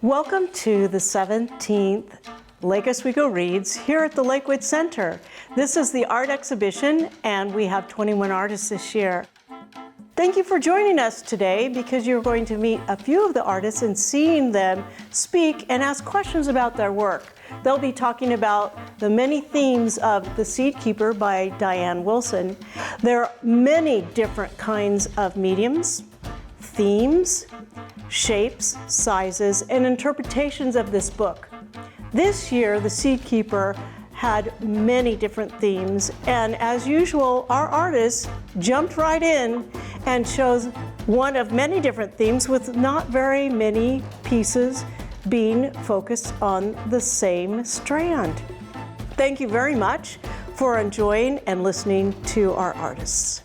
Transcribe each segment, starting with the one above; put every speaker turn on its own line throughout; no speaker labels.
Welcome to the 17th Lake Oswego Reads here at the Lakewood Center. This is the art exhibition and we have 21 artists this year. Thank you for joining us today because you're going to meet a few of the artists and seeing them speak and ask questions about their work. They'll be talking about the many themes of The Seed Keeper by Diane Wilson. There are many different kinds of mediums, themes, shapes, sizes, and interpretations of this book. This year, The Seed Keeper had many different themes, and as usual, our artists jumped right in and chose one of many different themes with not very many pieces being focused on the same strand. Thank you very much for enjoying and listening to our artists.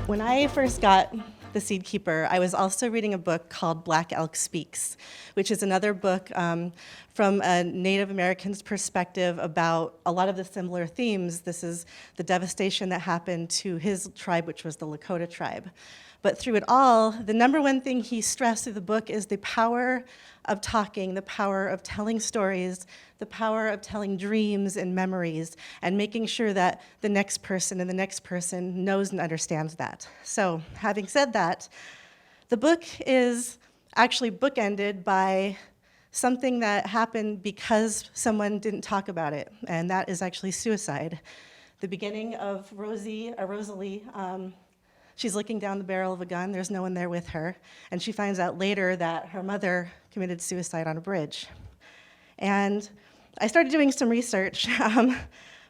When I first got The Seed Keeper, I was also reading a book called Black Elk Speaks, which is another book from a Native American's perspective about a lot of the similar themes. This is the devastation that happened to his tribe, which was the Lakota tribe. But through it all, the number one thing he stressed through the book is the power of talking, the power of telling stories, the power of telling dreams and memories, and making sure that the next person and the next person knows and understands that. So, having said that, the book is actually bookended by something that happened because someone didn't talk about it, and that is actually suicide. The beginning of Rosalie, she's looking down the barrel of a gun, there's no one there with her, and she finds out later that her mother committed suicide on a bridge. And I started doing some research.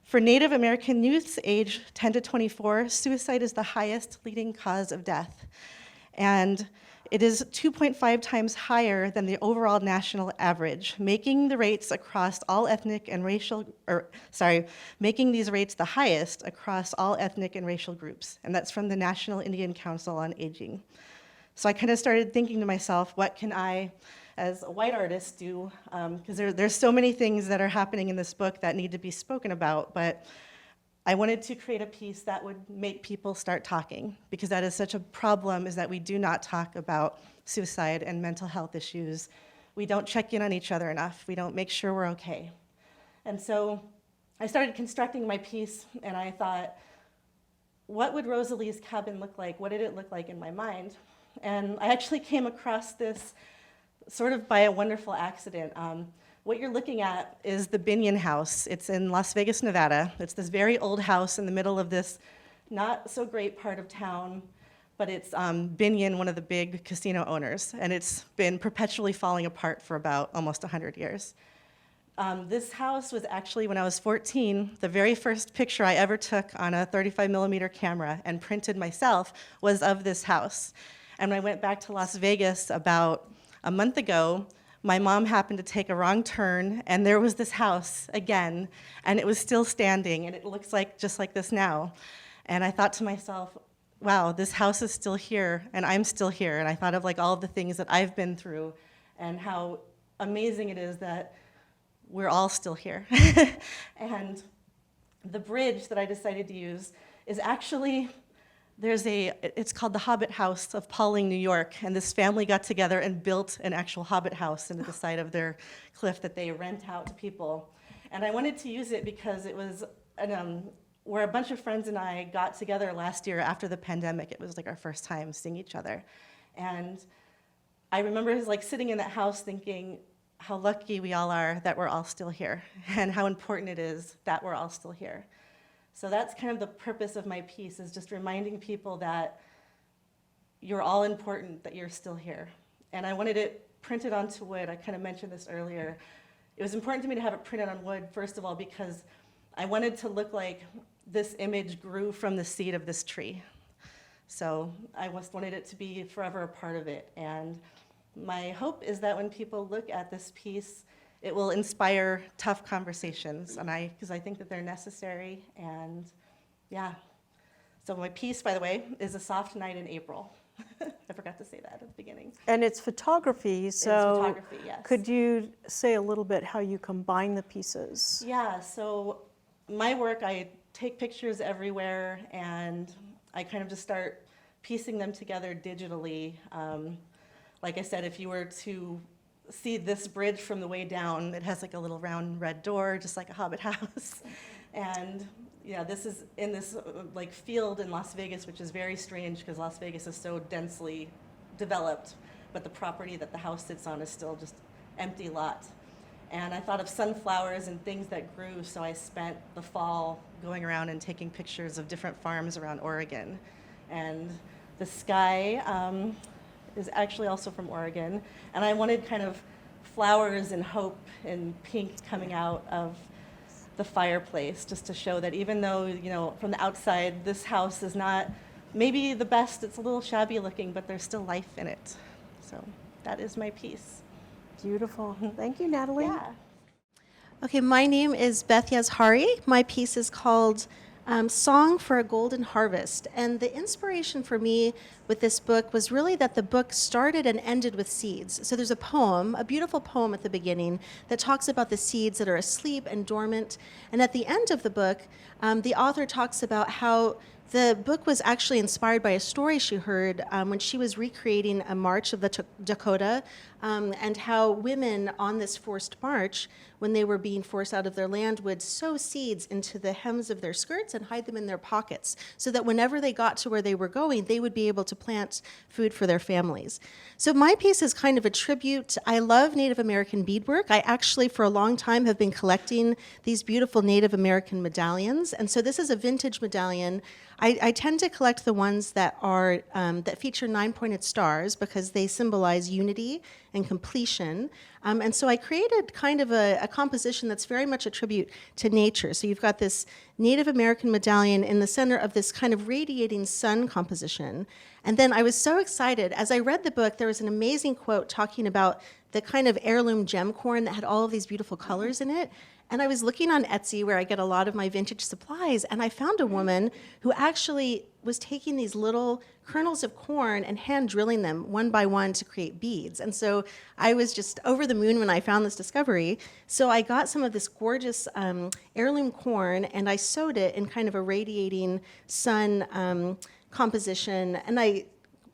For Native American youths age 10 to 24, suicide is the highest leading cause of death. And it is 2.5 times higher than the overall national average, making the rates across all ethnic and racial, making these rates the highest across all ethnic and racial groups. And that's from the National Indian Council on Aging. So I kind of started thinking to myself, what can I, as a white artist, do? Because there's so many things that are happening in this book that need to be spoken about, but I wanted to create a piece that would make people start talking, because that is such a problem, is that we do not talk about suicide and mental health issues. We don't check in on each other enough. We don't make sure we're okay. And so I started constructing my piece, and I thought, what would Rosalie's cabin look like? What did it look like in my mind? And I actually came across this sort of by a wonderful accident. What you're looking at is the Binion House. It's in Las Vegas, Nevada. It's this very old house in the middle of this not so great part of town, but it's Binion, one of the big casino owners, and it's been perpetually falling apart for about almost 100 years. This house was actually, when I was 14, the very first picture I ever took on a 35mm camera and printed myself was of this house. And when I went back to Las Vegas about a month ago, my mom happened to take a wrong turn, and there was this house again, and it was still standing, and it looks like just like this now. And I thought to myself, wow, this house is still here, and I'm still here. And I thought of like all of the things that I've been through, and how amazing it is that we're all still here. And the bridge that I decided to use is actually, it's called the Hobbit House of Pawling, New York, and this family got together and built an actual Hobbit house into the side of their cliff that they rent out to people. And I wanted to use it because it was where a bunch of friends and I got together last year after the pandemic. It was like our first time seeing each other. And I remember like sitting in that house thinking how lucky we all are that we're all still here, and how important it is that we're all still here. So that's kind of the purpose of my piece, is just reminding people that you're all important, that you're still here. And I wanted it printed onto wood. I kind of mentioned this earlier. It was important to me to have it printed on wood, first of all, because I wanted to look like this image grew from the seed of this tree. So I just wanted it to be forever a part of it. And my hope is that when people look at this piece, it will inspire tough conversations, and because I think that they're necessary, and yeah. So my piece, by the way, is A Soft Night in April. I forgot to say that at the beginning.
And it's photography, so
it's photography, yes.
Could you say a little bit how you combine the pieces?
Yeah, so my work, I take pictures everywhere, and I kind of just start piecing them together digitally. Like I said, if you were to see this bridge from the way down. It has like a little round red door, just like a Hobbit house. And yeah, this is in this like field in Las Vegas, which is very strange because Las Vegas is so densely developed, but the property that the house sits on is still just empty lot. And I thought of sunflowers and things that grew, so I spent the fall going around and taking pictures of different farms around Oregon. And the sky is actually also from Oregon, and I wanted kind of flowers and hope and pink coming out of the fireplace, just to show that even though, you know, from the outside, this house is not maybe the best, it's a little shabby looking, but there's still life in it. So that is my piece.
Beautiful. Thank you, Natalie.
Yeah.
Okay, my name is Beth Yazhari. My piece is called Song for a Golden Harvest. And the inspiration for me with this book was really that the book started and ended with seeds. So there's a poem, a beautiful poem at the beginning that talks about the seeds that are asleep and dormant. And at the end of the book, the author talks about how the book was actually inspired by a story she heard when she was recreating a march of the Dakota, and how women on this forced march, when they were being forced out of their land, would sow seeds into the hems of their skirts and hide them in their pockets, so that whenever they got to where they were going, they would be able to plant food for their families. So my piece is kind of a tribute. I love Native American beadwork. I actually, for a long time, have been collecting these beautiful Native American medallions, and so this is a vintage medallion. I tend to collect the ones that are that feature 9-pointed stars because they symbolize unity and completion. And so I created kind of a composition that's very much a tribute to nature. So you've got this Native American medallion in the center of this kind of radiating sun composition. And then I was so excited. As I read the book, there was an amazing quote talking about the kind of heirloom gem corn that had all of these beautiful colors in it. And I was looking on Etsy, where I get a lot of my vintage supplies, and I found a woman who actually was taking these little kernels of corn and hand drilling them one by one to create beads. And so I was just over the moon when I found this discovery. So I got some of this gorgeous heirloom corn, and I sewed it in kind of a radiating sun composition, and I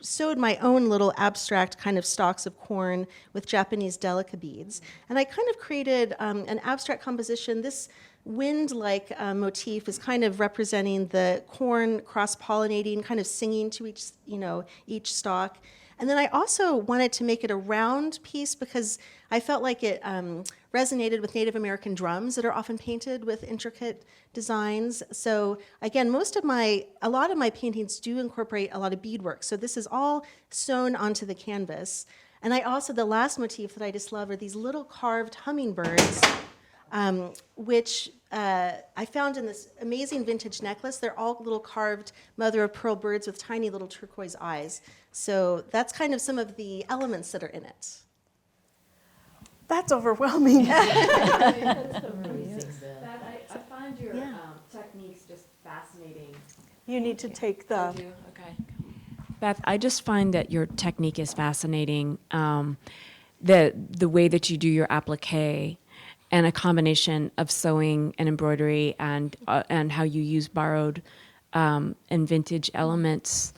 sewed my own little abstract kind of stalks of corn with Japanese delica beads. And I kind of created an abstract composition. This wind-like motif is kind of representing the corn cross-pollinating, kind of singing to each stalk. And then I also wanted to make it a round piece because I felt like it resonated with Native American drums that are often painted with intricate designs. So again, a lot of my paintings do incorporate a lot of beadwork. So this is all sewn onto the canvas. And the last motif that I just love are these little carved hummingbirds, which I found in this amazing vintage necklace. They're all little carved mother-of-pearl birds with tiny little turquoise eyes. So that's kind of some of the elements that are in it.
That's overwhelming.
That's amazing. I find your techniques just fascinating.
You need to take
I
the...
do? Okay. Beth, I just find that your technique is fascinating. The way that you do your applique, and a combination of sewing and embroidery, and how you use borrowed and vintage elements.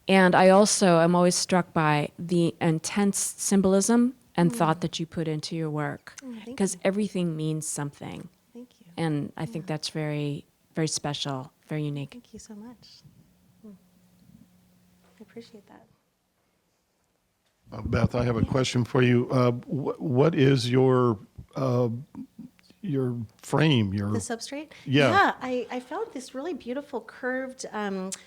And I also am always struck by the intense symbolism and thought that you put into your work, because everything means something.
Thank you.
And I think that's very, very special, very unique.
Thank you so much. I appreciate that.
Beth, I have a question for you. What is your frame?
The substrate?
Yeah.
I found this really beautiful curved,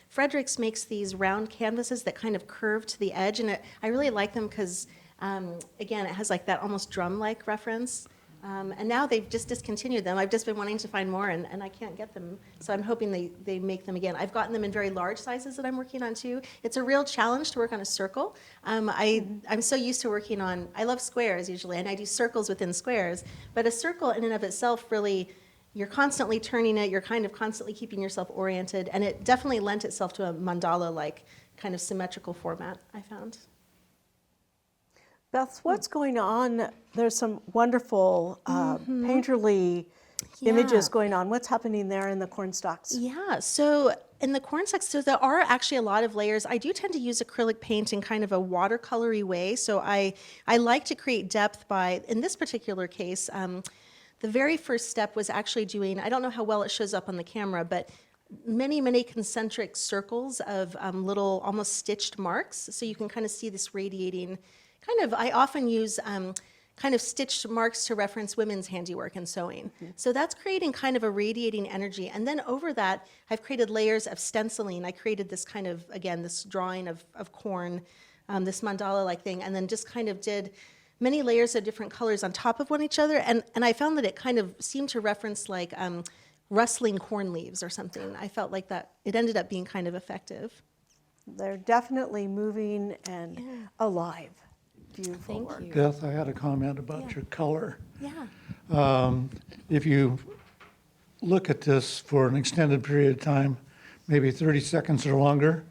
Fredericks makes these round canvases that kind of curve to the edge, and I really like them because, again, it has like that almost drum-like reference. And now they've just discontinued them. I've just been wanting to find more, and I can't get them. So I'm hoping they make them again. I've gotten them in very large sizes that I'm working on too. It's a real challenge to work on a circle. I'm so used to working on, I love squares usually, and I do circles within squares. But a circle in and of itself really, you're constantly turning it, you're kind of constantly keeping yourself oriented, and it definitely lent itself to a mandala-like kind of symmetrical format, I found.
Beth, what's going on? There's some wonderful painterly images going on. What's happening there in the corn stalks?
Yeah, so in the corn section, so there are actually a lot of layers. I do tend to use acrylic paint in kind of a watercolory way. So I like to create depth by, in this particular case, the very first step was actually doing, I don't know how well it shows up on the camera, but many, many concentric circles of little almost stitched marks. So you can kind of see this radiating kind of, I often use kind of stitched marks to reference women's handiwork and sewing. So that's creating kind of a radiating energy. And then over that, I've created layers of stenciling. I created this kind of, again, this drawing of corn, this mandala-like thing, and then just kind of did many layers of different colors on top of one each other. And I found that it kind of seemed to reference like rustling corn leaves or something. I felt like that it ended up being kind of effective.
They're definitely moving and alive. Beautiful
Thank
work.
you.
Beth, I had a comment about your color.
Yeah.
If you look at this for an extended period of time, maybe 30 seconds or longer,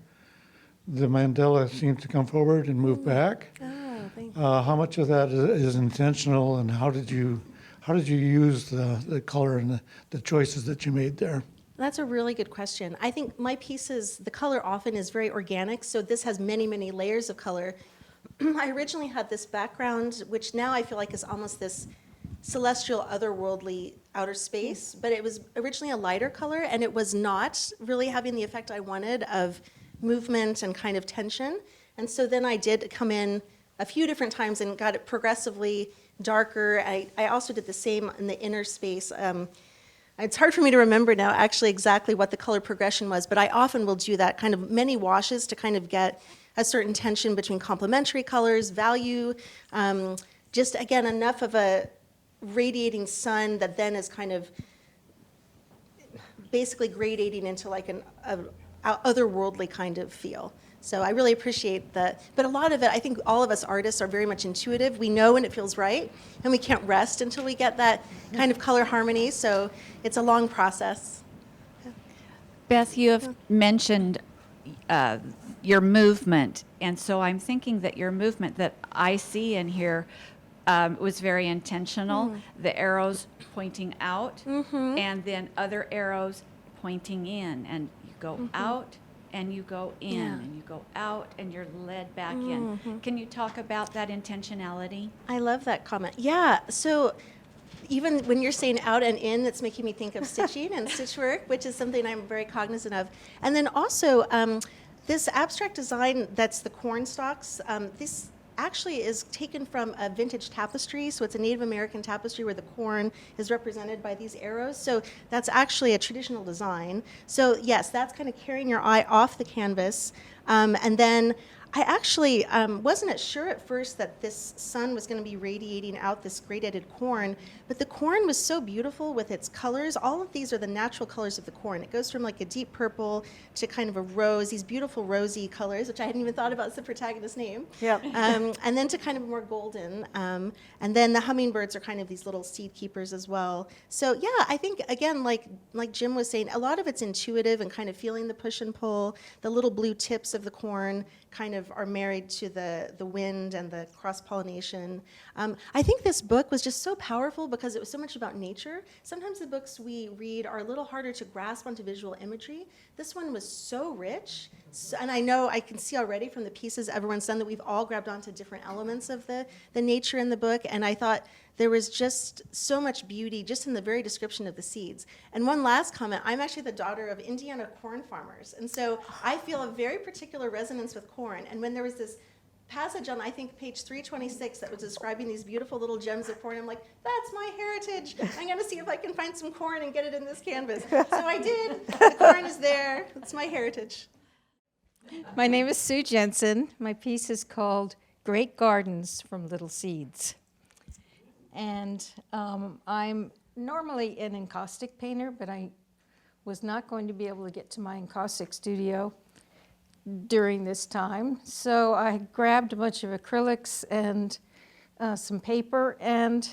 the mandala seems to come forward and move back.
Oh, thank you.
How much of that is intentional, and how did you use the color and the choices that you made there?
That's a really good question. I think my pieces, the color often is very organic, so this has many, many layers of color. I originally had this background, which now I feel like is almost this celestial, otherworldly outer space, but it was originally a lighter color, and it was not really having the effect I wanted of movement and kind of tension. And so then I did come in a few different times and got it progressively darker. I also did the same in the inner space. It's hard for me to remember now actually exactly what the color progression was, but I often will do that, kind of many washes to kind of get a certain tension between complementary colors, value, just again enough of a radiating sun that then is kind of basically gradating into like an otherworldly kind of feel. So I really appreciate that. But a lot of it, I think all of us artists are very much intuitive. We know when it feels right, and we can't rest until we get that kind of color harmony. So it's a long process.
Beth, you have mentioned your movement, and so I'm thinking that your movement that I see in here was very intentional. The arrows pointing out, and then other arrows pointing in, and you go out, and you go in, and you go out, and you're led back in. Can you talk about that intentionality?
I love that comment. Yeah, so even when you're saying out and in, that's making me think of stitching and stitch work, which is something I'm very cognizant of. And then also, this abstract design that's the corn stalks, this actually is taken from a vintage tapestry. So it's a Native American tapestry where the corn is represented by these arrows. So that's actually a traditional design. So yes, that's kind of carrying your eye off the canvas. And then I actually wasn't sure at first that this sun was going to be radiating out this gradated corn, but the corn was so beautiful with its colors. All of these are the natural colors of the corn. It goes from like a deep purple to kind of a rose, these beautiful rosy colors, which I hadn't even thought about as the protagonist's name.
Yep.
And then to kind of more golden. And then the hummingbirds are kind of these little seed keepers as well. So yeah, I think, again, like Jim was saying, a lot of it's intuitive and kind of feeling the push and pull. The little blue tips of the corn kind of are married to the wind and the cross-pollination. I think this book was just so powerful because it was so much about nature. Sometimes the books we read are a little harder to grasp onto visual imagery. This one was so rich, and I know I can see already from the pieces everyone's done that we've all grabbed onto different elements of the nature in the book, and I thought there was just so much beauty just in the very description of the seeds. And one last comment, I'm actually the daughter of Indiana corn farmers, and so I feel a very particular resonance with corn. And when there was this passage on, I think, page 326 that was describing these beautiful little gems of corn, I'm like, that's my heritage. I'm going to see if I can find some corn and get it in this canvas. So I did. The corn is there. It's my heritage.
My name is Sue Jensen. My piece is called Great Gardens from Little Seeds. And I'm normally an encaustic painter, but I was not going to be able to get to my encaustic studio during this time. So I grabbed a bunch of acrylics and some paper and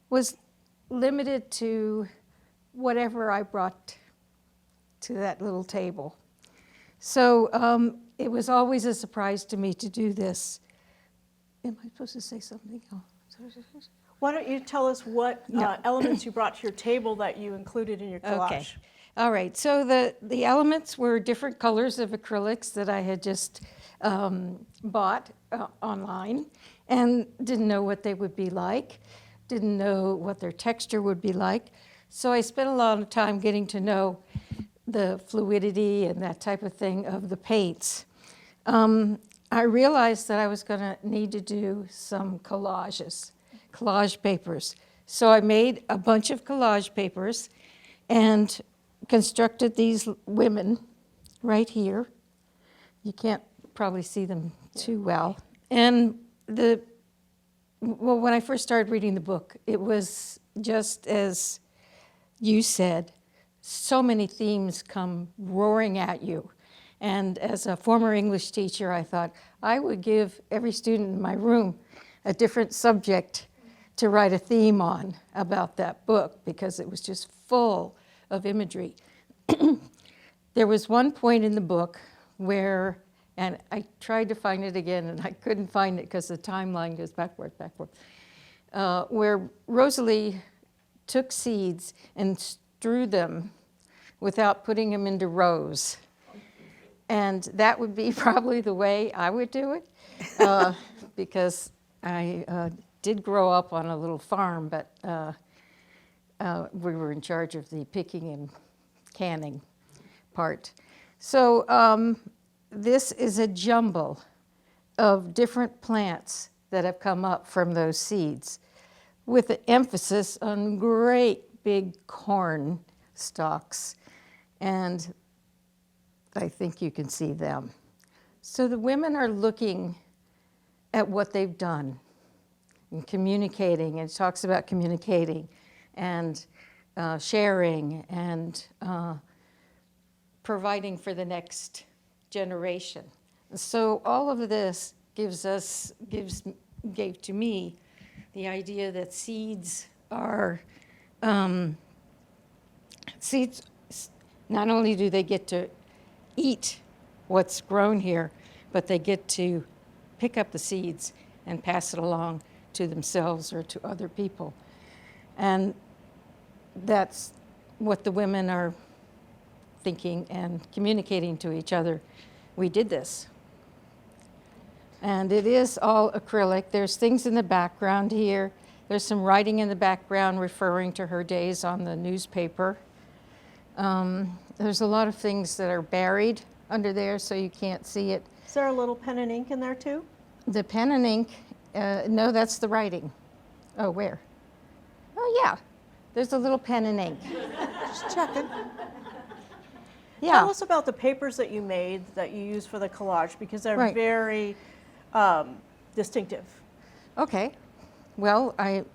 was limited to whatever I brought to that little table. So it was always a surprise to me to do this. Am I supposed to say something? Oh.
Why don't you tell us what elements you brought to your table that you included in your collage?
Okay. All right, so the elements were different colors of acrylics that I had just bought online and didn't know what they would be like, didn't know what their texture would be like. So I spent a lot of time getting to know the fluidity and that type of thing of the paints. I realized that I was going to need to do some collage papers. So I made a bunch of collage papers and constructed these women right here. You can't probably see them too well. And when I first started reading the book, it was just as you said, so many themes come roaring at you. And as a former English teacher, I thought I would give every student in my room a different subject to write a theme on about that book because it was just full of imagery. There was one point in the book where, and I tried to find it again and I couldn't find it because the timeline goes backward, where Rosalie took seeds and strew them without putting them into rows. And that would be probably the way I would do it, because I did grow up on a little farm, but we were in charge of the picking and canning part. So this is a jumble of different plants that have come up from those seeds, with an emphasis on great big corn stalks. And I think you can see them. So the women are looking at what they've done and communicating. It talks about communicating and sharing and providing for the next generation. So all of this gave to me the idea that seeds are, seeds, not only do they get to eat what's grown here, but they get to pick up the seeds and pass it along to themselves or to other people. And that's what the women are thinking and communicating to each other. We did this. And it is all acrylic. There's things in the background here. There's some writing in the background referring to her days on the newspaper. There's a lot of things that are buried under there so you can't see it.
Is there a little pen and ink in there too?
The pen and ink, no, that's the writing. Oh, where? Oh, yeah. There's a little pen and ink.
Just checking.
Yeah.
Tell us about the papers that you made that you use for the collage, because they're
Right.
very distinctive.
Okay. Well, I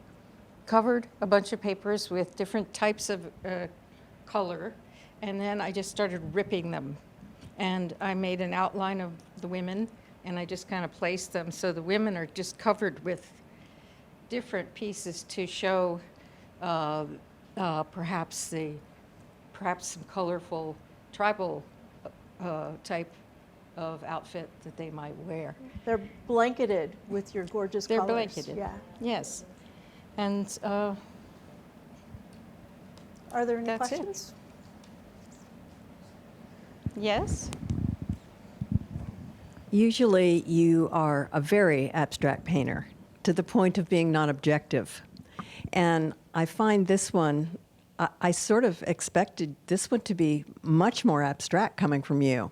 covered a bunch of papers with different types of color, and then I just started ripping them. And I made an outline of the women, and I just kind of placed them so the women are just covered with different pieces to show perhaps some colorful tribal type of outfit that they might wear.
They're blanketed with your gorgeous
They're
colors.
blanketed.
Yeah.
Yes. And
Are there any
That's it.
questions?
yes.
Usually you are a very abstract painter to the point of being non-objective. And I find this one, I sort of expected this one to be much more abstract coming from you.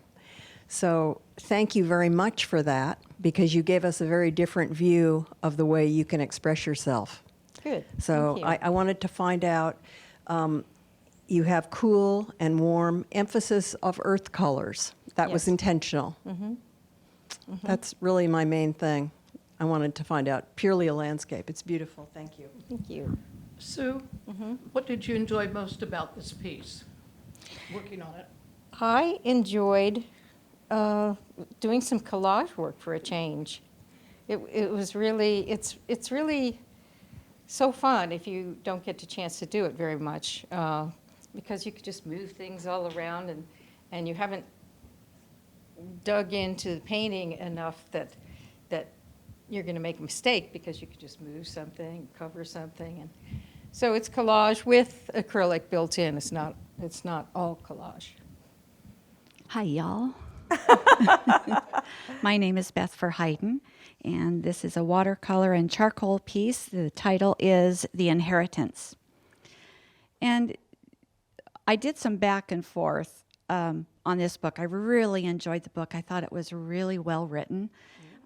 So thank you very much for that, because you gave us a very different view of the way you can express yourself.
Good.
So
Thank you.
I wanted to find out, you have cool and warm emphasis of earth colors. That was
Yes.
intentional. That's really my main thing. I wanted to find out purely a landscape. It's beautiful. Thank you.
Thank you.
Sue, what did you enjoy most about this piece, working on it?
I enjoyed doing some collage work for a change. It was really, it's really so fun if you don't get the chance to do it very much, because you could just move things all around and you haven't dug into the painting enough that you're going to make a mistake, because you could just move something, cover something. And so it's collage with acrylic built in. It's not It's not all collage.
Hi, y'all. My name is Beth Verheiden, and this is a watercolor and charcoal piece. The title is The Inheritance. And I did some back and forth on this book. I really enjoyed the book. I thought it was really well written.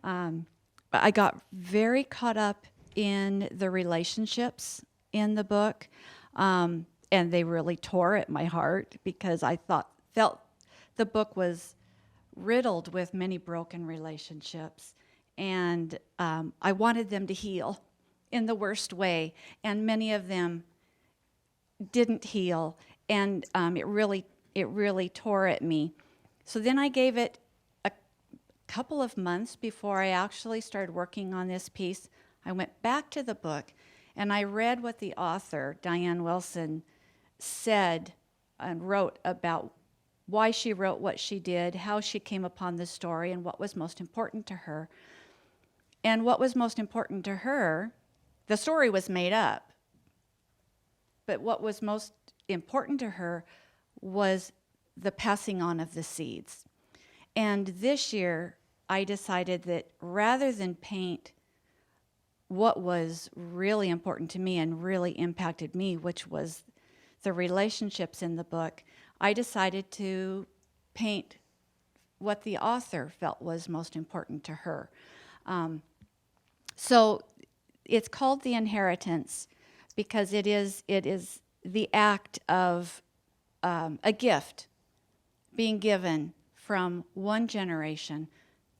I got very caught up in the relationships in the book, and they really tore at my heart because I felt the book was riddled with many broken relationships, and I wanted them to heal in the worst way, and many of them didn't heal, and it really tore at me. So then I gave it a couple of months before I actually started working on this piece. I went back to the book and I read what the author, Diane Wilson, said and wrote about why she wrote what she did, how she came upon the story, and what was most important to her. And what was most important to her, the story was made up, but what was most important to her was the passing on of the seeds. And this year, I decided that rather than paint what was really important to me and really impacted me, which was the relationships in the book, I decided to paint what the author felt was most important to her. So it's called The Inheritance because it is the act of a gift being given from one generation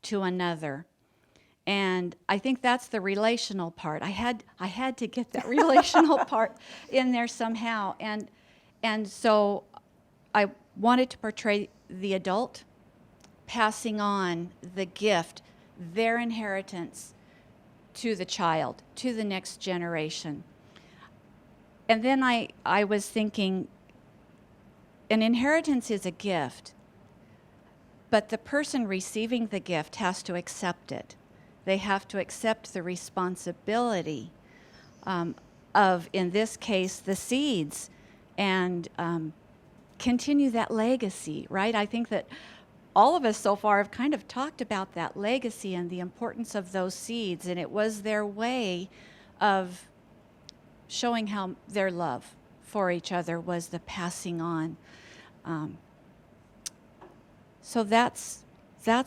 to another. And I think that's the relational part. I had to get that relational part in there somehow. And so I wanted to portray the adult passing on the gift, their inheritance, to the child, to the next generation. And then I was thinking, an inheritance is a gift, but the person receiving the gift has to accept it. They have to accept the responsibility of, in this case, the seeds, and continue that legacy, right? I think that all of us so far have kind of talked about that legacy and the importance of those seeds, and it was their way of showing how their love for each other was the passing on. So that's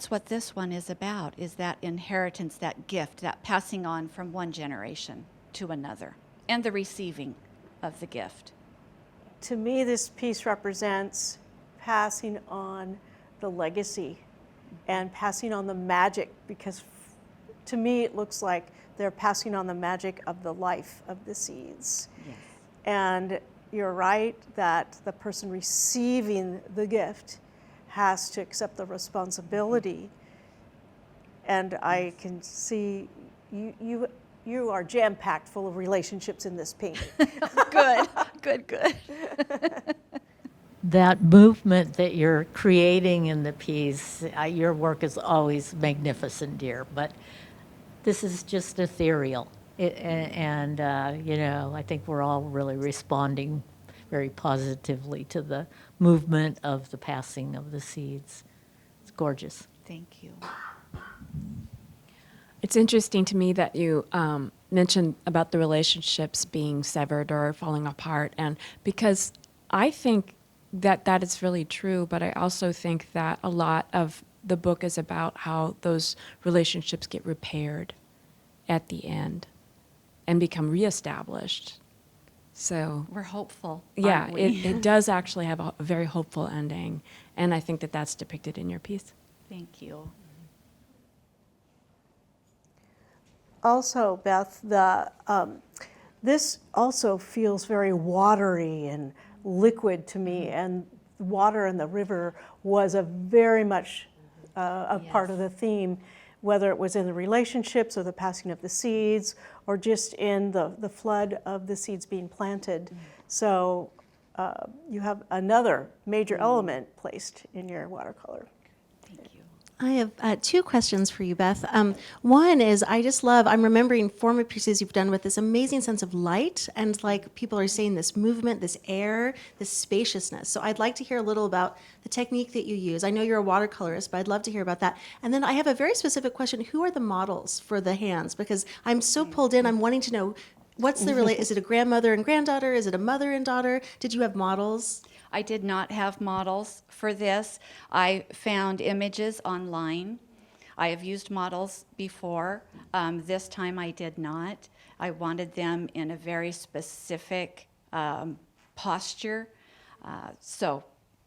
what this one is about, is that inheritance, that gift, that passing on from one generation to another, and the receiving of the gift.
To me, this piece represents passing on the legacy and passing on the magic, because to me it looks like they're passing on the magic of the life of the seeds.
Yes.
And you're right that the person receiving the gift has to accept the responsibility. And I can see you are jam-packed full of relationships in this painting.
Good.
That movement that you're creating in the piece, your work is always magnificent, dear, but this is just ethereal. I think we're all really responding very positively to the movement of the passing of the seeds. It's gorgeous.
Thank you.
It's interesting to me that you mentioned about the relationships being severed or falling apart, and because I think that is really true, but I also think that a lot of the book is about how those relationships get repaired at the end and become reestablished. So
We're hopeful.
yeah,
aren't we?
it does actually have a very hopeful ending, and I think that that's depicted in your piece.
Thank you.
Also, Beth, this also feels very watery and liquid to me, and water in the river was a very much a part of the theme, whether it was in the relationships or the passing of the seeds or just in the flood of the seeds being planted. So you have another major element placed in your watercolor.
Thank you.
I have two questions for you, Beth. One is I'm remembering former pieces you've done with this amazing sense of light and like people are saying this movement, this air, this spaciousness. So I'd like to hear a little about the technique that you use. I know you're a watercolorist, but I'd love to hear about that. And then I have a very specific question. Who are the models for the hands? Because I'm so pulled in, I'm wanting to know what's the is it a grandmother and granddaughter? Is it a mother and daughter? Did you have models?
I did not have models for this. I found images online. I have used models before. This time I did not. I wanted them in a very specific posture. So,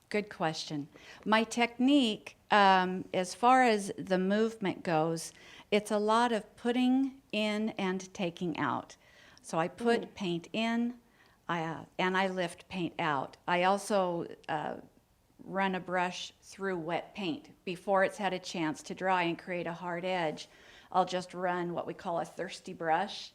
good question. My technique, as far as the movement goes, it's a lot of putting in and taking out. So I put paint in, and I lift paint out. I also run a brush through wet paint. Before it's had a chance to dry and create a hard edge, I'll just run what we call a thirsty brush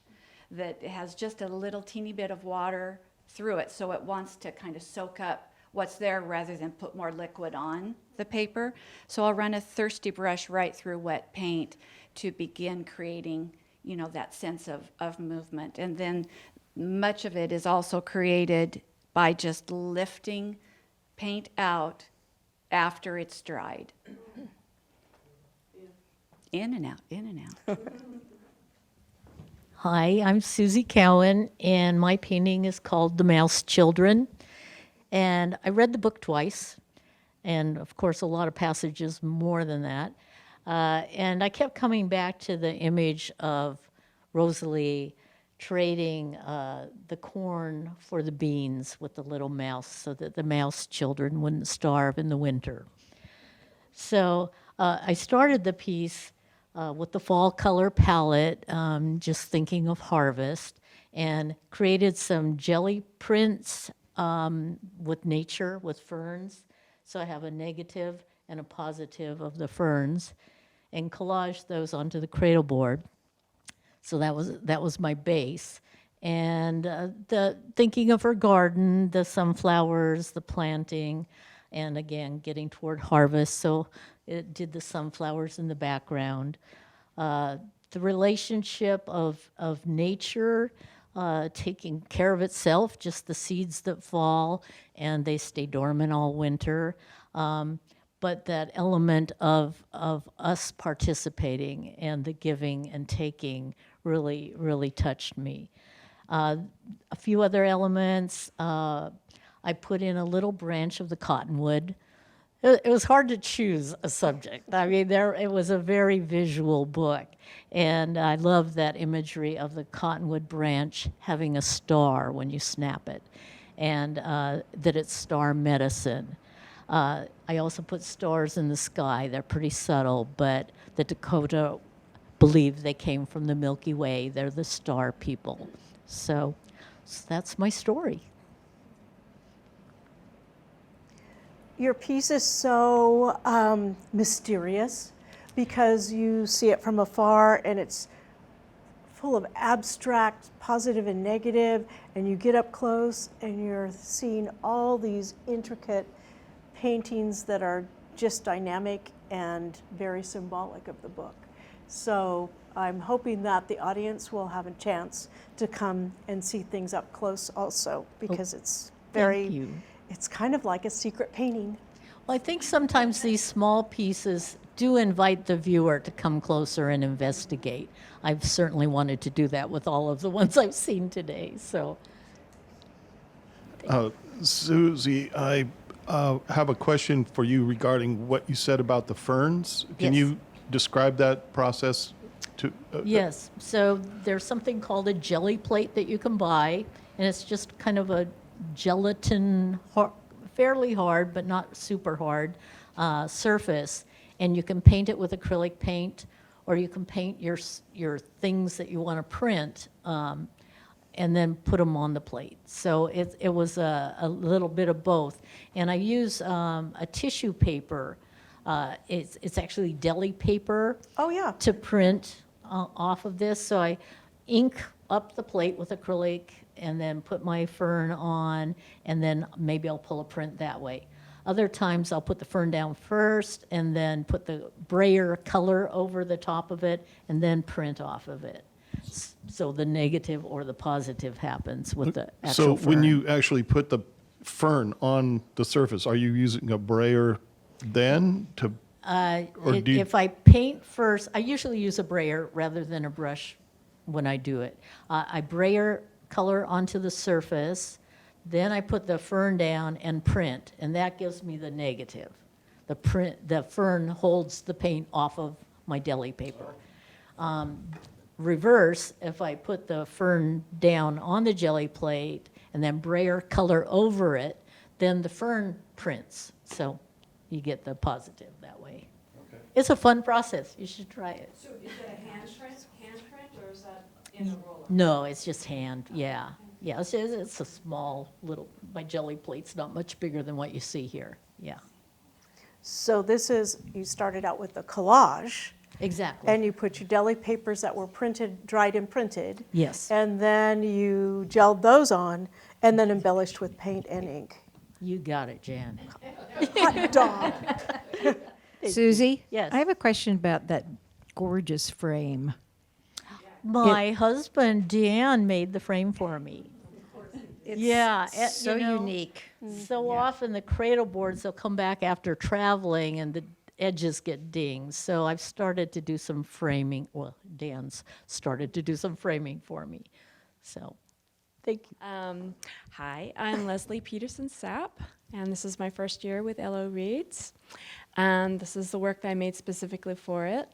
that has just a little teeny bit of water through it, so it wants to kind of soak up what's there rather than put more liquid on the paper. So I'll run a thirsty brush right through wet paint to begin creating, you know, that sense of movement. And then much of it is also created by just lifting paint out after it's dried. In and out, in and out.
Hi, I'm Susie Cowan, and my painting is called The Mouse Children. And I read the book twice, and of course, a lot of passages more than that. And I kept coming back to the image of Rosalie trading the corn for the beans with the little mouse so that the mouse children wouldn't starve in the winter. So I started the piece with the fall color palette, just thinking of harvest, and created some jelly prints with nature, with ferns. So I have a negative and a positive of the ferns, and collaged those onto the cradle board. So that was my base. And the thinking of her garden, the sunflowers, the planting, and again, getting toward harvest. So it did the sunflowers in the background. The relationship of nature taking care of itself, just the seeds that fall, and they stay dormant all winter. But that element of us participating and the giving and taking really, really touched me. A few other elements, I put in a little branch of the cottonwood. It was hard to choose a subject. I mean, it was a very visual book, and I love that imagery of the cottonwood branch having a star when you snap it, and that it's star medicine. I also put stars in the sky. They're pretty subtle, but the Dakota believe they came from the Milky Way. They're the star people. So that's my story.
Your piece is so mysterious because you see it from afar and it's full of abstract positive and negative, and you get up close and you're seeing all these intricate paintings that are just dynamic and very symbolic of the book. So I'm hoping that the audience will have a chance to come and see things up close also, because it's
Thank you.
it's kind of like a secret painting.
Well, I think sometimes these small pieces do invite the viewer to come closer and investigate. I've certainly wanted to do that with all of the ones I've seen today. So,
Susie, I have a question for you regarding what you said about the ferns. Can
Yes.
you describe that process to?
yes, so there's something called a jelly plate that you can buy, and it's just kind of a gelatin, fairly hard but not super hard surface, and you can paint it with acrylic paint, or you can paint your things that you want to print, and then put them on the plate. So it was a little bit of both, and I use a tissue paper. It's actually deli paper.
Oh, yeah.
To print off of this. So I ink up the plate with acrylic and then put my fern on, and then maybe I'll pull a print that way. Other times I'll put the fern down first and then put the brayer color over the top of it and then print off of it. So the negative or the positive happens with the
So
actual fern.
when you actually put the fern on the surface, are you using a brayer then to, or do you-
If I paint first, I usually use a brayer rather than a brush when I do it. I brayer color onto the surface, then I put the fern down and print, and that gives me the negative. The fern holds the paint off of my deli paper. Reverse, if I put the fern down on the jelly plate and then brayer color over it, then the fern prints. So you get the positive that way.
Okay.
It's a fun process. You should try it.
So is that a hand print, or is that in a roller?
No, it's just hand, yeah. Yeah, it's a small little, my jelly plate's not much bigger than what you see here, yeah.
So this is, you started out with a collage,
Exactly.
and you put your deli papers that were printed, dried and printed.
Yes.
And then you gelled those on, and then embellished with paint and ink.
You got it, Jan.
Hot dog.
Susie?
Yes.
I have a question about that gorgeous frame.
My husband, Dan, made the frame for me.
It's
Yeah,
so
you know,
unique.
So often the cradle boards, they'll come back after traveling and the edges get dinged. So I've started to do some framing. Well, Dan's started to do some framing for me. So, thank you.
Hi, I'm Leslie Peterson-Sapp, and this is my first year with LO Reads. And this is the work that I made specifically for it.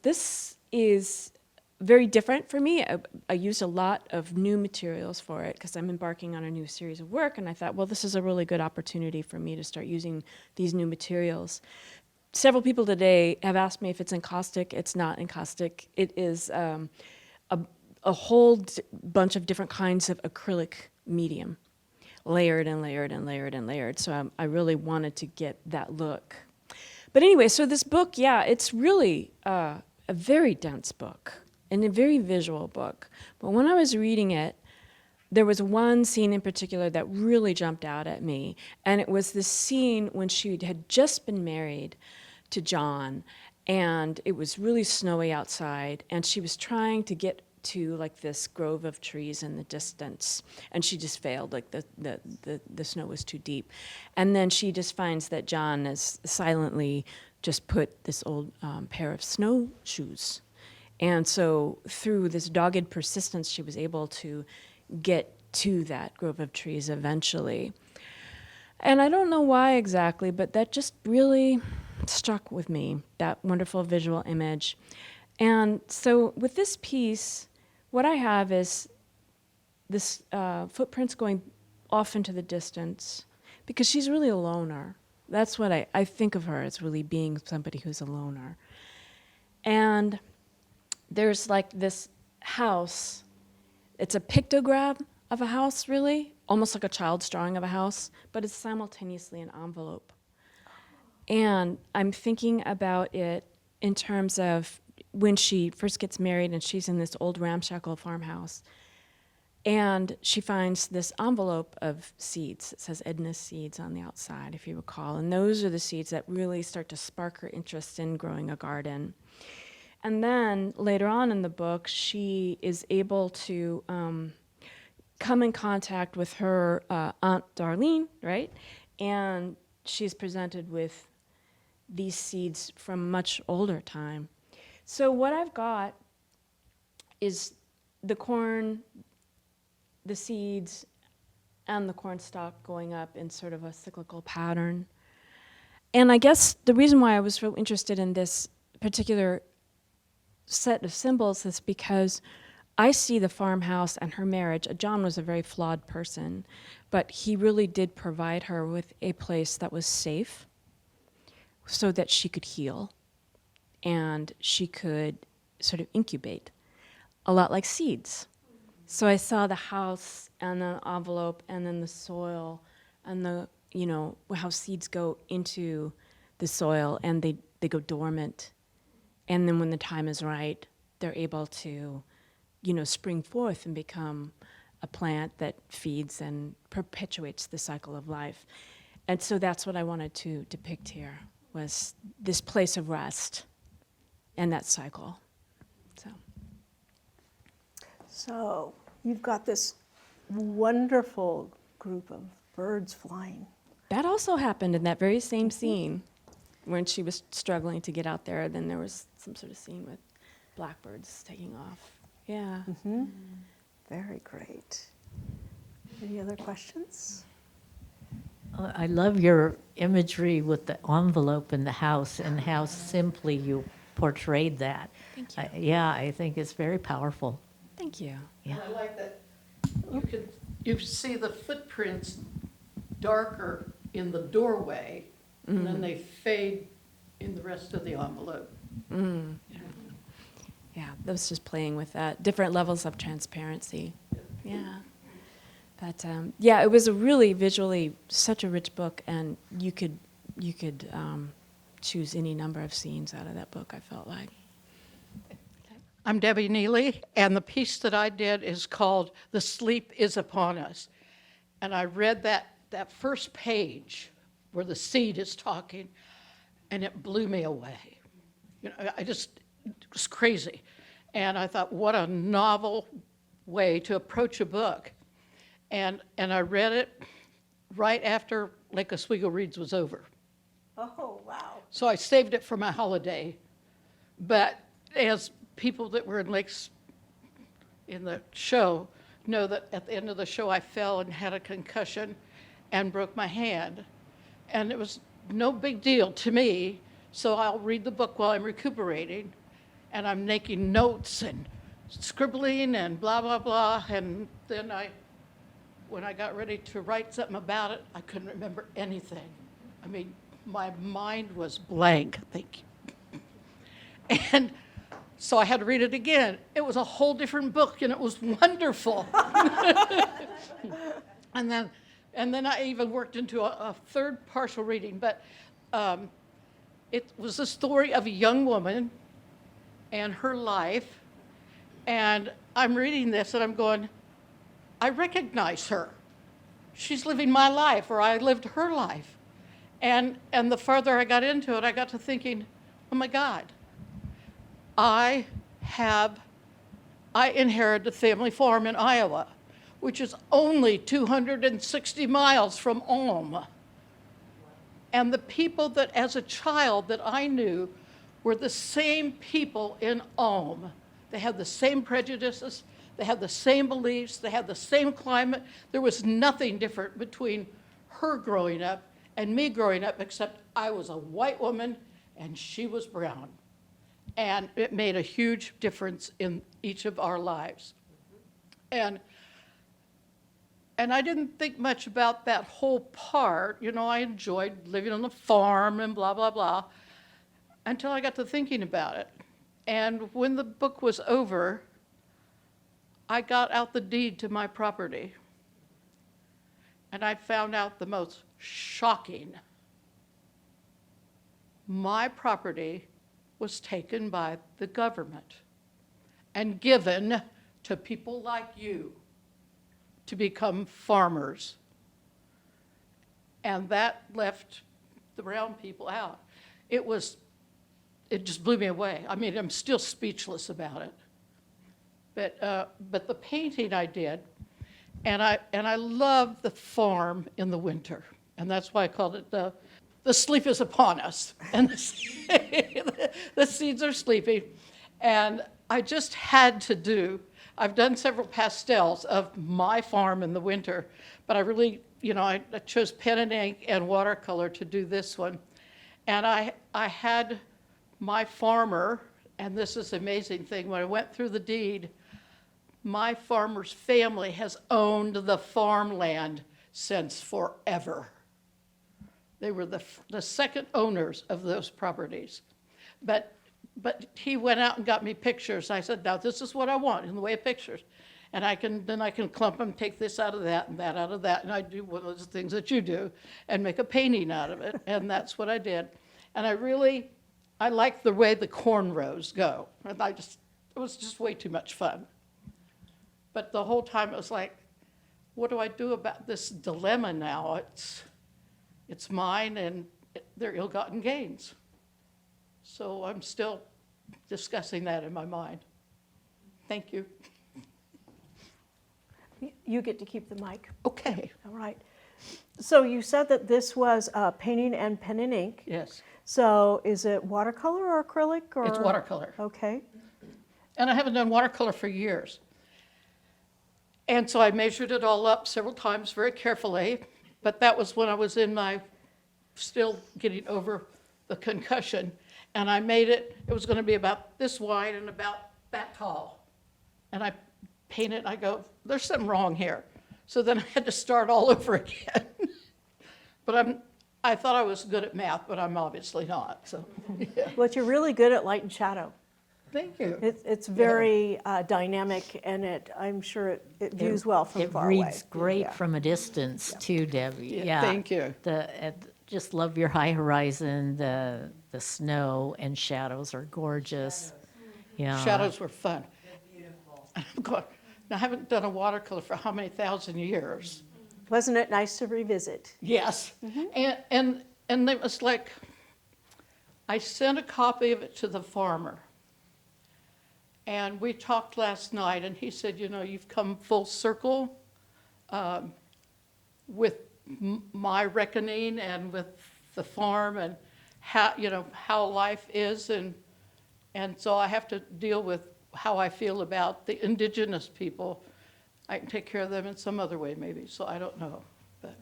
This is very different for me. I used a lot of new materials for it because I'm embarking on a new series of work, and I thought, well, this is a really good opportunity for me to start using these new materials. Several people today have asked me if it's encaustic. It's not encaustic. It is a whole bunch of different kinds of acrylic medium, layered and layered and layered and layered. So I really wanted to get that look. But anyway, so this book, yeah, it's really a very dense book and a very visual book. But when I was reading it, there was one scene in particular that really jumped out at me. And it was this scene when she had just been married to John, and it was really snowy outside, and she was trying to get to like this grove of trees in the distance, and she just failed. Like the snow was too deep, and then she just finds that John has silently just put this old pair of snowshoes, and so through this dogged persistence, she was able to get to that grove of trees eventually. And I don't know why exactly, but that just really struck with me, that wonderful visual image. And so with this piece, what I have is this footprints going off into the distance, because she's really a loner. That's what I think of her as, really being somebody who's a loner. And there's like this house. It's a pictogram of a house, really, almost like a child's drawing of a house, but it's simultaneously an envelope. And I'm thinking about it in terms of when she first gets married and she's in this old ramshackle farmhouse, and she finds this envelope of seeds. It says Edna's Seeds on the outside, if you recall. And those are the seeds that really start to spark her interest in growing a garden. And then later on in the book, she is able to come in contact with her Aunt Darlene, right? And she's presented with these seeds from a much older time. So what I've got is the corn, the seeds, and the corn stalk going up in sort of a cyclical pattern. And I guess the reason why I was so interested in this particular set of symbols is because I see the farmhouse and her marriage. John was a very flawed person, but he really did provide her with a place that was safe so that she could heal and she could sort of incubate, a lot like seeds. So I saw the house and the envelope and then the soil and the, you know, how seeds go into the soil and they go dormant. And then when the time is right, they're able to, you know, spring forth and become a plant that feeds and perpetuates the cycle of life. And so that's what I wanted to depict here, was this place of rest and that cycle.
So you've got this wonderful group of birds flying.
That also happened in that very same scene when she was struggling to get out there. Then there was some sort of scene with blackbirds taking off. Yeah.
Very great. Any other questions?
I love your imagery with the envelope in the house and how simply you portrayed that.
Thank you.
Yeah, I think it's very powerful.
Thank you.
Yeah.
And I like that you see the footprints darker in the doorway, and then they fade in the rest of the envelope.
Yeah, that was just playing with that. Different levels of transparency. Yeah. But yeah, it was a really visually such a rich book, and you could choose any number of scenes out of that book, I felt like.
I'm Debbie Neely, and the piece that I did is called "The Sleep is Upon Us." And I read that first page where the seed is talking, and it blew me away. You know, it was crazy. And I thought, what a novel way to approach a book. And I read it right after Lake Oswego Reads was over.
Oh, wow.
So I saved it for my holiday. But as people that were in Lakes in the show know, that at the end of the show I fell and had a concussion and broke my hand. And it was no big deal to me, so I'll read the book while I'm recuperating, and I'm making notes and scribbling and blah, blah, blah. And then when I got ready to write something about it, I couldn't remember anything. I mean, my mind was blank, thank you. And so I had to read it again. It was a whole different book, and it was wonderful. And then I even worked into a third partial reading, but it was the story of a young woman and her life. And I'm reading this, and I'm going, I recognize her. She's living my life, or I lived her life. And the farther I got into it, I got to thinking, oh my God, I inherited a family farm in Iowa, which is only 260 miles from Ulm. And the people that, as a child, that I knew were the same people in Ulm. They had the same prejudices, they had the same beliefs, they had the same climate. There was nothing different between her growing up and me growing up, except I was a white woman and she was brown. And it made a huge difference in each of our lives. And I didn't think much about that whole part. You know, I enjoyed living on the farm and blah, blah, blah, until I got to thinking about it. And when the book was over, I got out the deed to my property. And I found out the most shocking. My property was taken by the government and given to people like you to become farmers. And that left the brown people out. It just blew me away. I mean, I'm still speechless about it. But the painting I did, and I love the farm in the winter, and that's why I called it the sleep is upon us, and the seeds are sleeping. And I just had to I've done several pastels of my farm in the winter, but I really, I chose pen and ink and watercolor to do this one. And I had my farmer, and this is the amazing thing, when I went through the deed, my farmer's family has owned the farmland since forever. They were the second owners of those properties. But he went out and got me pictures. I said, now this is what I want in the way of pictures. And then I can clump them, take this out of that and that out of that. And I do one of those things that you do and make a painting out of it. And that's what I did. And I like the way the cornrows go. And it was just way too much fun. But the whole time it was like, what do I do about this dilemma now? it's mine and they're ill-gotten gains. So I'm still discussing that in my mind. Thank you.
You get to keep the mic.
Okay.
All right. So you said that this was painting and pen and ink.
Yes,
So is it watercolor or acrylic or?
it's watercolor.
Okay.
And I haven't done watercolor for years. And so I measured it all up several times very carefully, but that was when I was in my, still getting over the concussion. And I made it, it was gonna be about this wide and about that tall. And I painted, I go, there's something wrong here. So then I had to start all over again. But I thought I was good at math, but I'm obviously not, so, yeah.
But you're really good at light and shadow.
Thank you.
It's very dynamic, and I'm sure it views well from
It
far away.
reads great
Yeah.
from a distance too, Debbie.
Yeah, thank you.
Just love your high horizon, the snow and shadows are gorgeous. Yeah.
Shadows were fun. I'm going, now, I haven't done a watercolor for how many thousand years?
Wasn't it nice to revisit?
Yes. And it was like, I sent a copy of it to the farmer. And we talked last night, and he said, you know, you've come full circle with my reckoning and with the farm and how, you know, how life is. And so I have to deal with how I feel about the indigenous people. I can take care of them in some other way maybe, so I don't know. But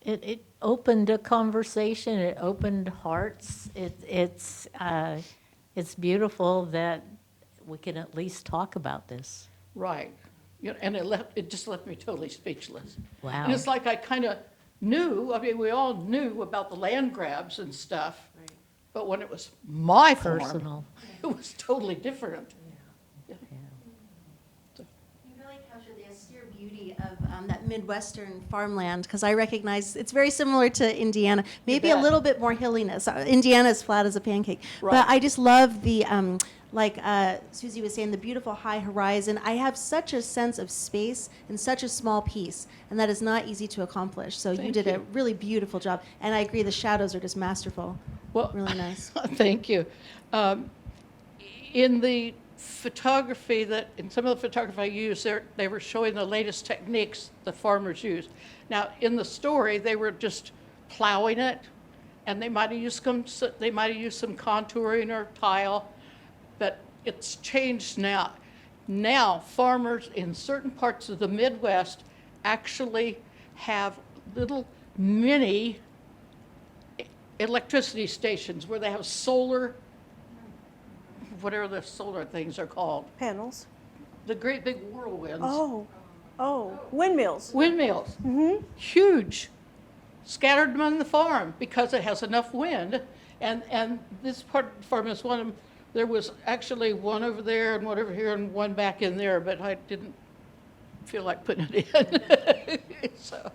It opened a conversation, it opened hearts. It's beautiful that we can at least talk about this.
right. You know, and it just left me totally speechless.
Wow.
And it's like I kind of knew, I mean, we all knew about the land grabs and stuff, but when it was my farm,
Personal.
it was totally different.
You really captured the austere beauty of that Midwestern farmland, because I recognize it's very similar to Indiana, maybe a
bet.
little bit more hilliness. Indiana is flat as a pancake.
Right.
But I just love the, like Susie was saying, the beautiful high horizon. I have such a sense of space in such a small piece, and that is not easy to accomplish. So you
Thank
did a
you.
really beautiful job. And I agree, the shadows are just masterful.
Well,
Really nice.
thank you. In the photography in some of the photography I used, they were showing the latest techniques the farmers use. Now, in the story, they were just plowing it, and they might have used some contouring or tile, but it's changed now. Now, farmers in certain parts of the Midwest actually have little mini electricity stations where they have solar, whatever the solar things are called,
Panels.
the great big whirlwinds.
Oh, windmills.
Windmills. Huge. Scattered among the farm because it has enough wind. And this part of the farm is one of them. There was actually one over there and one over here and one back in there, but I didn't feel like putting it in. So,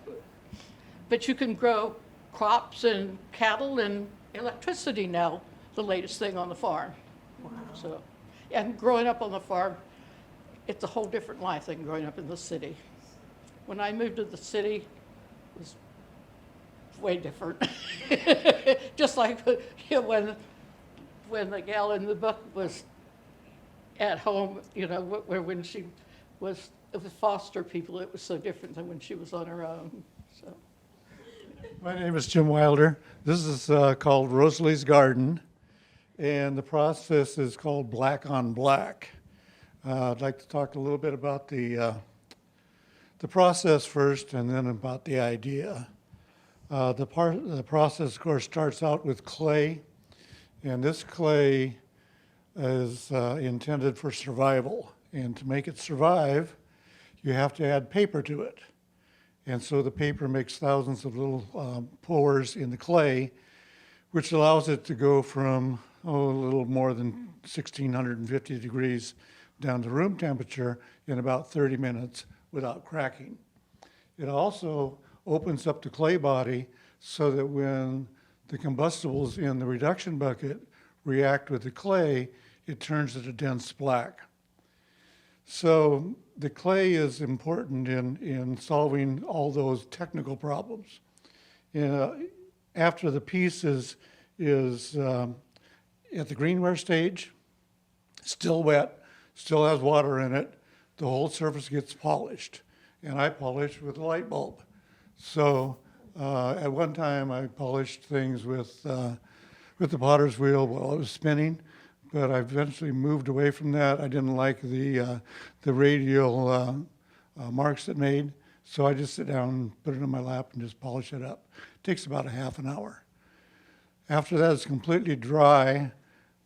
but you can grow crops and cattle and electricity now, the latest thing on the farm. Wow. So, and growing up on the farm, it's a whole different life than growing up in the city. When I moved to the city, it was way different. Just like you know, when the gal in the book was at home, you know, when she was with foster people, it was so different than when she was on her own. So.
My name is Jim Wilder. This is called Rosalie's Garden, and the process is called black on black. I'd like to talk a little bit about the process first, and then about the idea. The process, of course, starts out with clay, and this clay is intended for survival. And to make it survive, you have to add paper to it. And so the paper makes thousands of little pores in the clay, which allows it to go from a little more than 1,650 degrees down to room temperature in about 30 minutes without cracking. It also opens up the clay body so that when the combustibles in the reduction bucket react with the clay, it turns it a dense black. So the clay is important in solving all those technical problems. after the piece is at the greenware stage, still wet, still has water in it, the whole surface gets polished. And I polish with a light bulb. So at one time I polished things with the potter's wheel while it was spinning, but I eventually moved away from that. I didn't like the radial marks it made, so I just sit down and put it in my lap and just polish it up. It takes about a half an hour. After that, it's completely dry.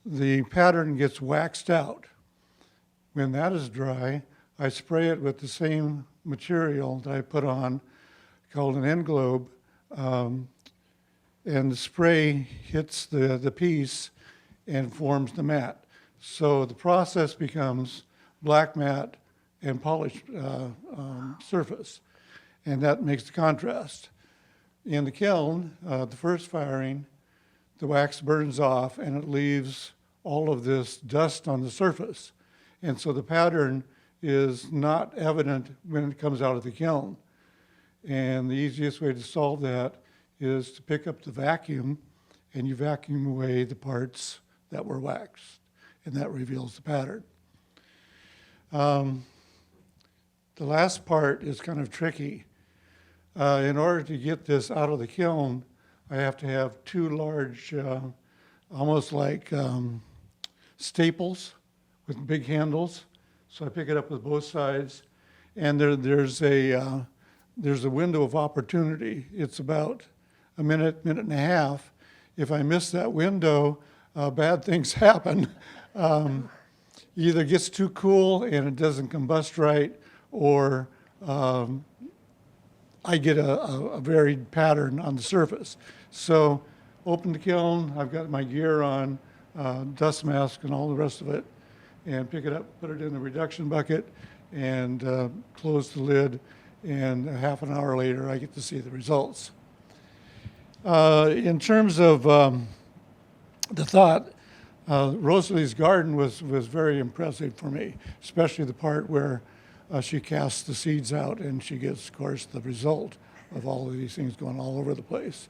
The pattern gets waxed out. When that is dry, I spray it with the same material that I put on, called an end globe, and the spray hits the piece and forms the mat. So the process becomes black mat and polished surface, and that makes the contrast. In the kiln, the first firing, the wax burns off and it leaves all of this dust on the surface. And so the pattern is not evident when it comes out of the kiln. And the easiest way to solve that is to pick up the vacuum and you vacuum away the parts that were waxed, and that reveals the pattern. The last part is kind of tricky. In order to get this out of the kiln, I have to have two large, almost like staples with big handles. So I pick it up with both sides, and there's a window of opportunity. It's about a minute, minute and a half. If I miss that window, bad things happen. Either gets too cool and it doesn't combust right, or I get a varied pattern on the surface. So open the kiln, I've got my gear on, dust mask and all the rest of it, and pick it up, put it in the reduction bucket, and close the lid, and a half an hour later I get to see the results. In terms of the thought, Rosalie's garden was very impressive for me, especially the part where she casts the seeds out and she gets, of course, the result of all of these things going all over the place.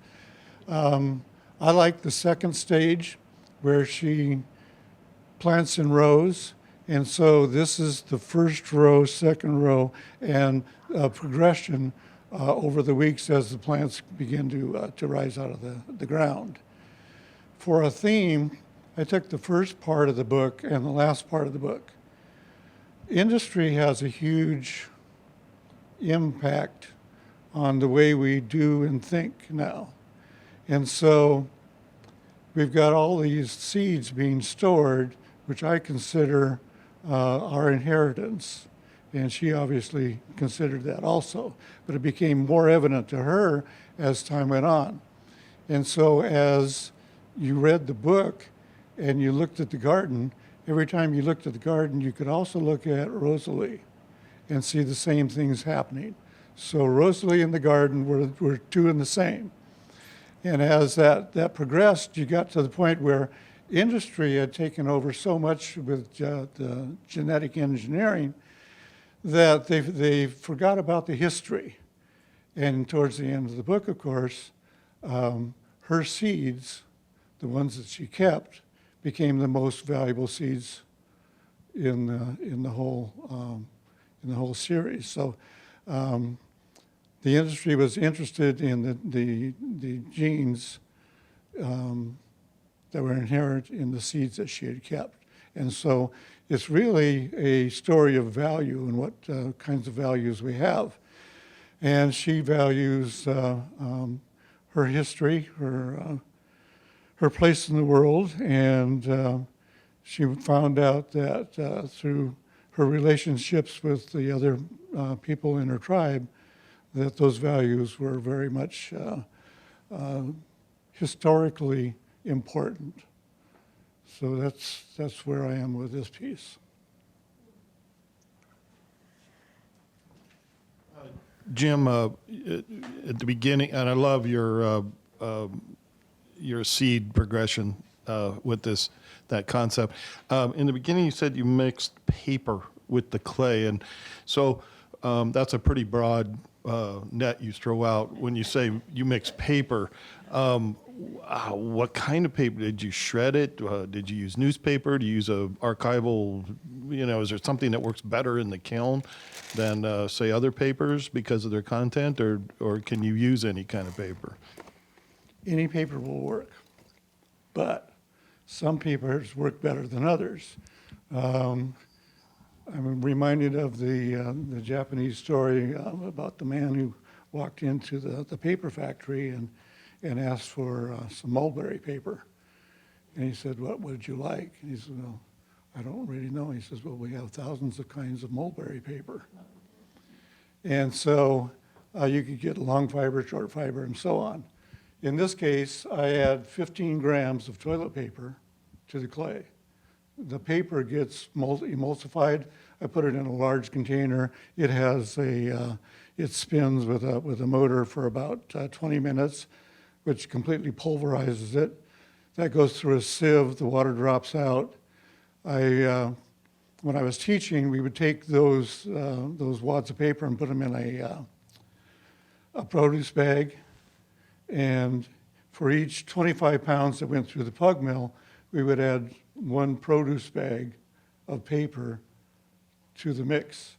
I like the second stage where she plants in rows, and so this is the first row, second row, and progression over the weeks as the plants begin to rise out of the ground. For a theme, I took the first part of the book and the last part of the book. Industry has a huge impact on the way we do and think now. And so we've got all these seeds being stored, which I consider our inheritance. And she obviously considered that also. But it became more evident to her as time went on. And so as you read the book and you looked at the garden, every time you looked at the garden, you could also look at Rosalie and see the same things happening. So Rosalie and the garden were two and the same. And as that progressed, you got to the point where industry had taken over so much with the genetic engineering that they forgot about the history. And towards the end of the book, of course, her seeds, the ones that she kept, became the most valuable seeds in the whole series. So the industry was interested in the genes that were inherent in the seeds that she had kept. And so it's really a story of value and what kinds of values we have. And she values her history, her place in the world, and she found out that through her relationships with the other people in her tribe, that those values were very much historically important. So that's where I am with this piece.
Jim, at the beginning, and I love your seed progression with that concept. In the beginning, you said you mixed paper with the clay, and so that's a pretty broad net you throw out. When you say you mix paper, what kind of paper? Did you shred it? Did you use newspaper? Do you use a archival, is there something that works better in the kiln than, say, other papers because of their content, or can you use any kind of paper?
Any paper will work, but some papers work better than others. I'm reminded of the Japanese story about the man who walked into the paper factory and asked for some mulberry paper. And he said, what would you like? And he said, well, I don't really know. He says, well, we have thousands of kinds of mulberry paper. And so you could get long fiber, short fiber, and so on. In this case, I add 15 grams of toilet paper to the clay. The paper gets emulsified. I put it in a large container. It has it spins with a motor for about 20 minutes, which completely pulverizes it. That goes through a sieve. The water drops out. When I was teaching, we would take those wads of paper and put them in a produce bag. And for each 25 pounds that went through the pug mill, we would add 1 produce bag of paper to the mix.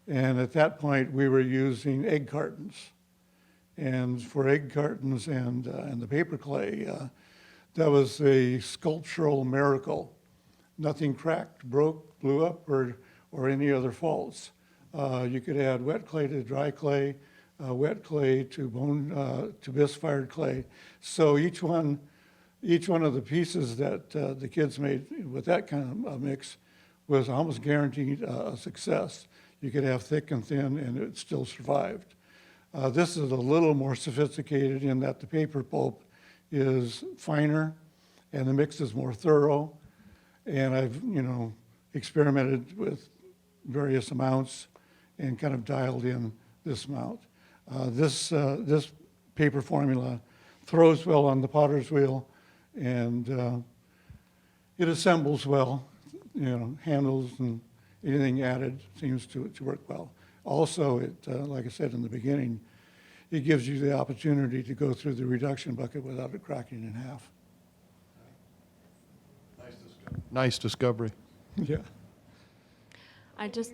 And at that point, we were using egg cartons. And for egg cartons and the paper clay, that was a sculptural miracle. Nothing cracked, broke, blew up, or any other faults. You could add wet clay to dry clay, wet clay to bisque-fired clay. So each one of the pieces that the kids made with that kind of mix was almost guaranteed a success. You could have thick and thin, and it still survived. This is a little more sophisticated in that the paper pulp is finer, and the mix is more thorough. And I've, experimented with various amounts and kind of dialed in this amount. This paper formula throws well on the potter's wheel, and it assembles well. Handles and anything added seems to work well. Also, it, like I said in the beginning, it gives you the opportunity to go through the reduction bucket without it cracking in half.
Nice discovery.
Yeah.
I just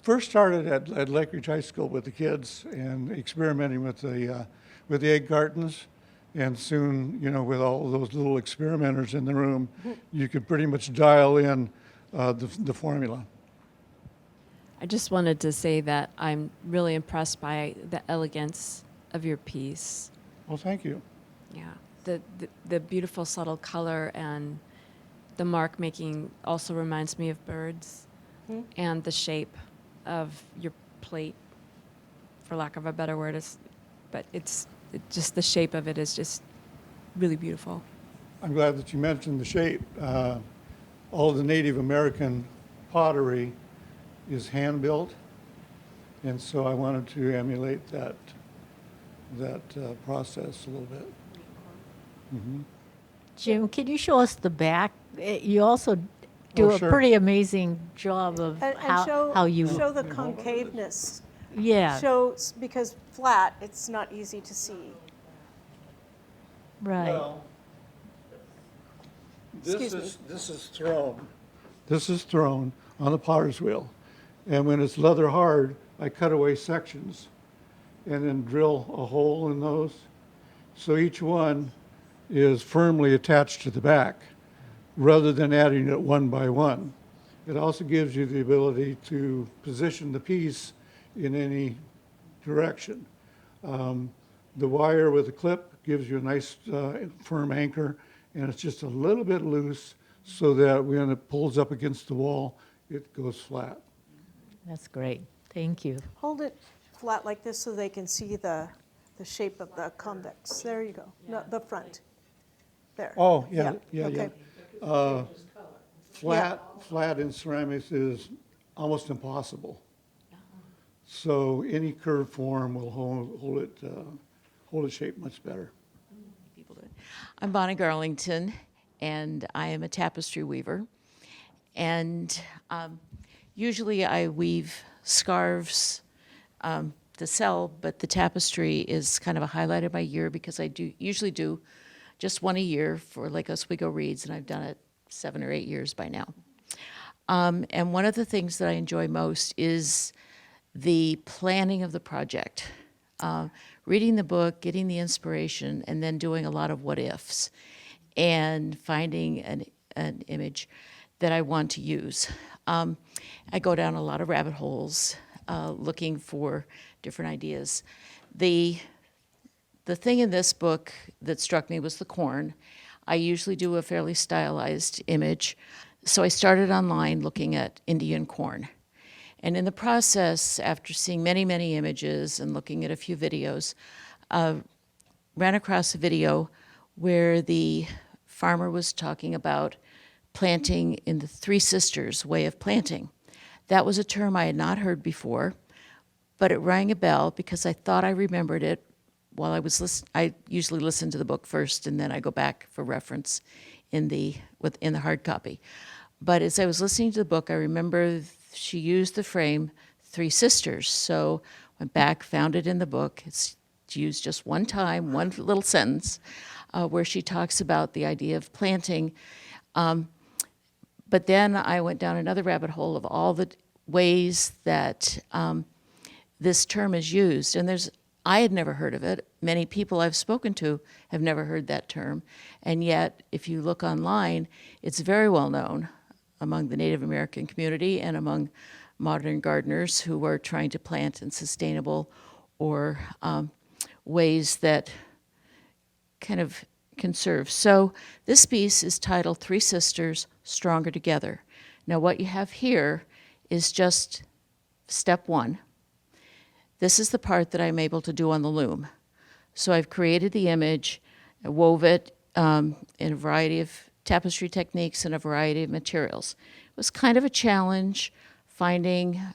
First started at Lake Ridge High School with the kids and experimenting with the egg cartons. And soon, with all of those little experimenters in the room, you could pretty much dial in the formula.
I just wanted to say that I'm really impressed by the elegance of your piece.
Well, thank you.
Yeah, the beautiful subtle color and the mark making also reminds me of birds, and the shape of your plate, for lack of a better word, just the shape of it is just really beautiful.
I'm glad that you mentioned the shape. All the Native American pottery is hand built, and so I wanted to emulate that process a little bit. Mm-hmm.
Jim, can you show us the back? You also do a
sure.
pretty amazing job of
And
how you.
show the concaveness.
Yeah,
Shows, because flat, it's not easy to see.
right.
Well,
Excuse me.
this is thrown. This is thrown on the potter's wheel, and when it's leather hard, I cut away sections, and then drill a hole in those, so each one is firmly attached to the back, rather than adding it one by one. It also gives you the ability to position the piece in any direction. The wire with the clip gives you a nice firm anchor, and it's just a little bit loose so that when it pulls up against the wall, it goes flat.
That's great. Thank you.
Hold it flat like this so they can see the shape of the convex. There you go. No, the front. There.
Oh, yeah.
Okay.
Flat in ceramics is almost impossible. So any curved form will hold its shape much better.
I'm Bonnie Garlington, and I am a tapestry weaver. And Usually I weave scarves to sell, but the tapestry is kind of a highlight of my year because I usually do just one a year for Lake Oswego Reads, and I've done it 7 or 8 years by now. And one of the things that I enjoy most is the planning of the project. Reading the book, getting the inspiration, and then doing a lot of what ifs and finding an image that I want to use. I go down a lot of rabbit holes looking for different ideas. The thing in this book that struck me was the corn. I usually do a fairly stylized image. So I started online looking at Indian corn. And in the process, after seeing many, many images and looking at a few videos, ran across a video where the farmer was talking about planting in the Three Sisters way of planting. That was a term I had not heard before, but it rang a bell because I thought I remembered it while I was listening. I usually listen to the book first, and then I go back for reference in the hard copy. But as I was listening to the book, I remember she used the frame Three Sisters. So went back, found it in the book. It's used just one time, one little sentence, where she talks about the idea of planting. But then I went down another rabbit hole of all the ways that this term is used. And I had never heard of it. Many people I've spoken to have never heard that term. And yet, if you look online, it's very well known among the Native American community and among modern gardeners who are trying to plant in sustainable or ways that kind of conserve. So this piece is titled Three Sisters, Stronger Together. Now what you have here is just step one. This is the part that I'm able to do on the loom. So I've created the image, I wove it in a variety of tapestry techniques and a variety of materials. It was kind of a challenge I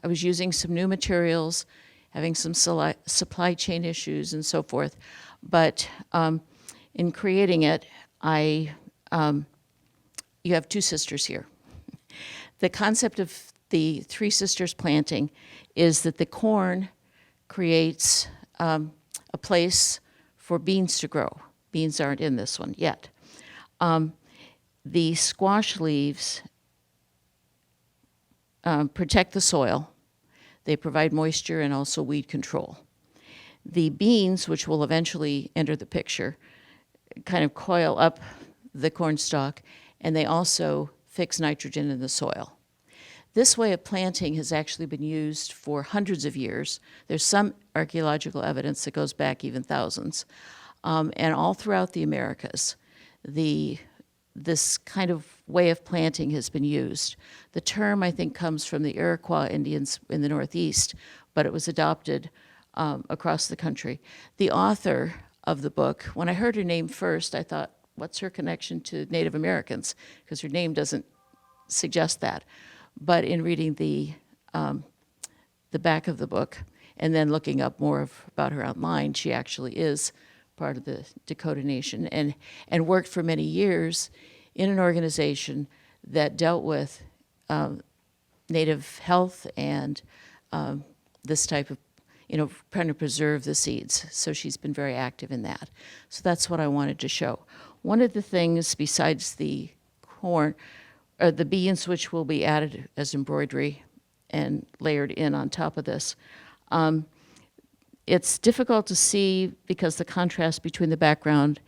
was using some new materials, having some supply chain issues and so forth. But in creating it, you have two sisters here. The concept of the Three Sisters planting is that the corn creates a place for beans to grow. Beans aren't in this one yet. The squash leaves protect the soil. They provide moisture and also weed control. The beans, which will eventually enter the picture, kind of coil up the corn stalk, and they also fix nitrogen in the soil. This way of planting has actually been used for hundreds of years. There's some archaeological evidence that goes back even thousands. And all throughout the Americas, this kind of way of planting has been used. The term, I think, comes from the Iroquois Indians in the Northeast, but it was adopted across the country. The author of the book, when I heard her name first, I thought, what's her connection to Native Americans? Because her name doesn't suggest that. But in reading the back of the book and then looking up more about her online, she actually is part of the Dakota Nation and worked for many years in an organization that dealt with Native health and this type of, trying to preserve the seeds. So she's been very active in that. So that's what I wanted to show. One of the things besides the corn, the beans, which will be added as embroidery and layered in on top of this. It's difficult to see because the contrast between the background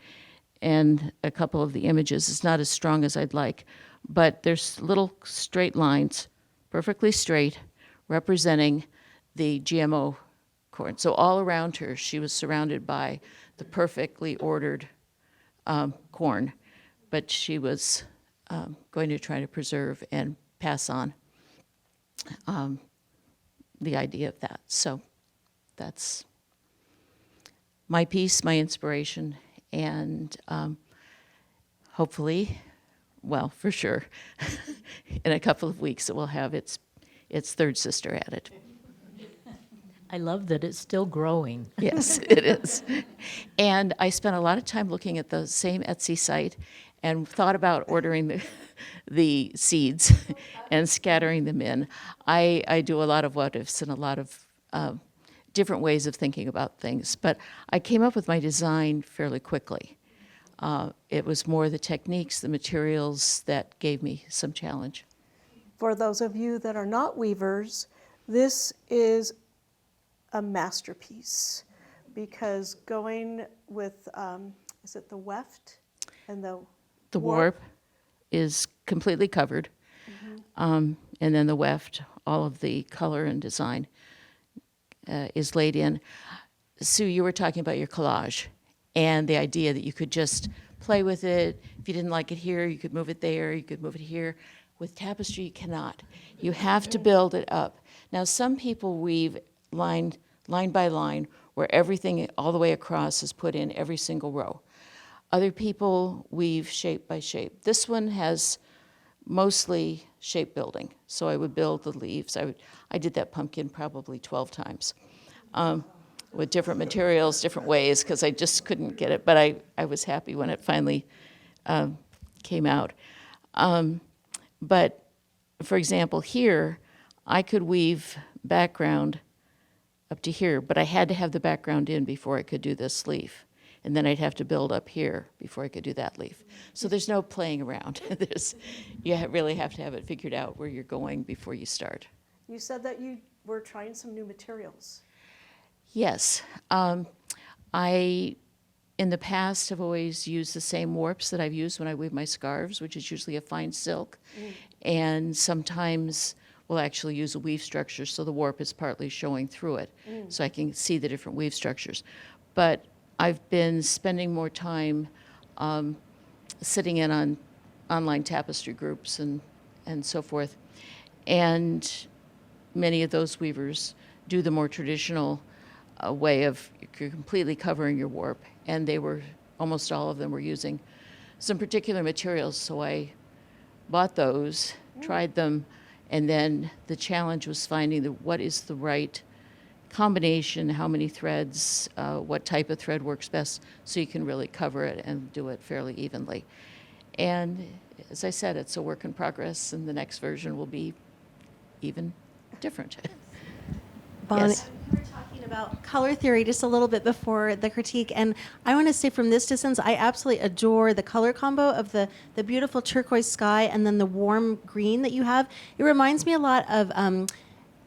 and a couple of the images is not as strong as I'd like, but there's little straight lines, perfectly straight, representing the GMO corn. So all around her, she was surrounded by the perfectly ordered corn, but she was going to try to preserve and pass on the idea of that. So that's my piece, my inspiration, and hopefully, well, for sure, in a couple of weeks it will have its third sister added.
I love that it's still growing.
Yes, it is. And I spent a lot of time looking at the same Etsy site, and thought about ordering the seeds and scattering them in. I do a lot of what ifs and a lot of different ways of thinking about things, but I came up with my design fairly quickly. It was more the techniques, the materials that gave me some challenge.
For those of you that are not weavers, this is a masterpiece because going with, is it the weft and
The warp is completely covered, and then the weft, all of the color and design is laid in. Sue, you were talking about your collage and the idea that you could just play with it. If you didn't like it here, you could move it there, you could move it here. With tapestry, you cannot. You have to build it up. Now, some people weave line by line, where everything all the way across is put in every single row. Other people weave shape by shape. This one has mostly shape building. So I would build the leaves. I did that pumpkin probably 12 times with different materials, different ways, because I just couldn't get it. But I was happy when it finally came out. But for example, here, I could weave background up to here, but I had to have the background in before I could do this leaf. And then I'd have to build up here before I could do that leaf. So there's no playing around. You really have to have it figured out where you're going before you start.
You said that you were trying some new materials.
Yes. I, in the past, have always used the same warps that I've used when I weave my scarves, which is usually a fine silk. And sometimes we'll actually use a weave structure so the warp is partly showing through it, so I can see the different weave structures. But I've been spending more time sitting in on online tapestry groups and so forth. And many of those weavers do the more traditional way of completely covering your warp. And almost all of them were using some particular materials. So I bought those, tried them, and then the challenge was finding what is the right combination, how many threads, what type of thread works best, so you can really cover it and do it fairly evenly. And as I said, it's a work in progress, and the next version will be even different.
Bonnie,
Yes.
We were talking about color theory just a little bit before the critique, and I want to say from this distance, I absolutely adore the color combo of the beautiful turquoise sky and then the warm green that you have. It reminds me a lot of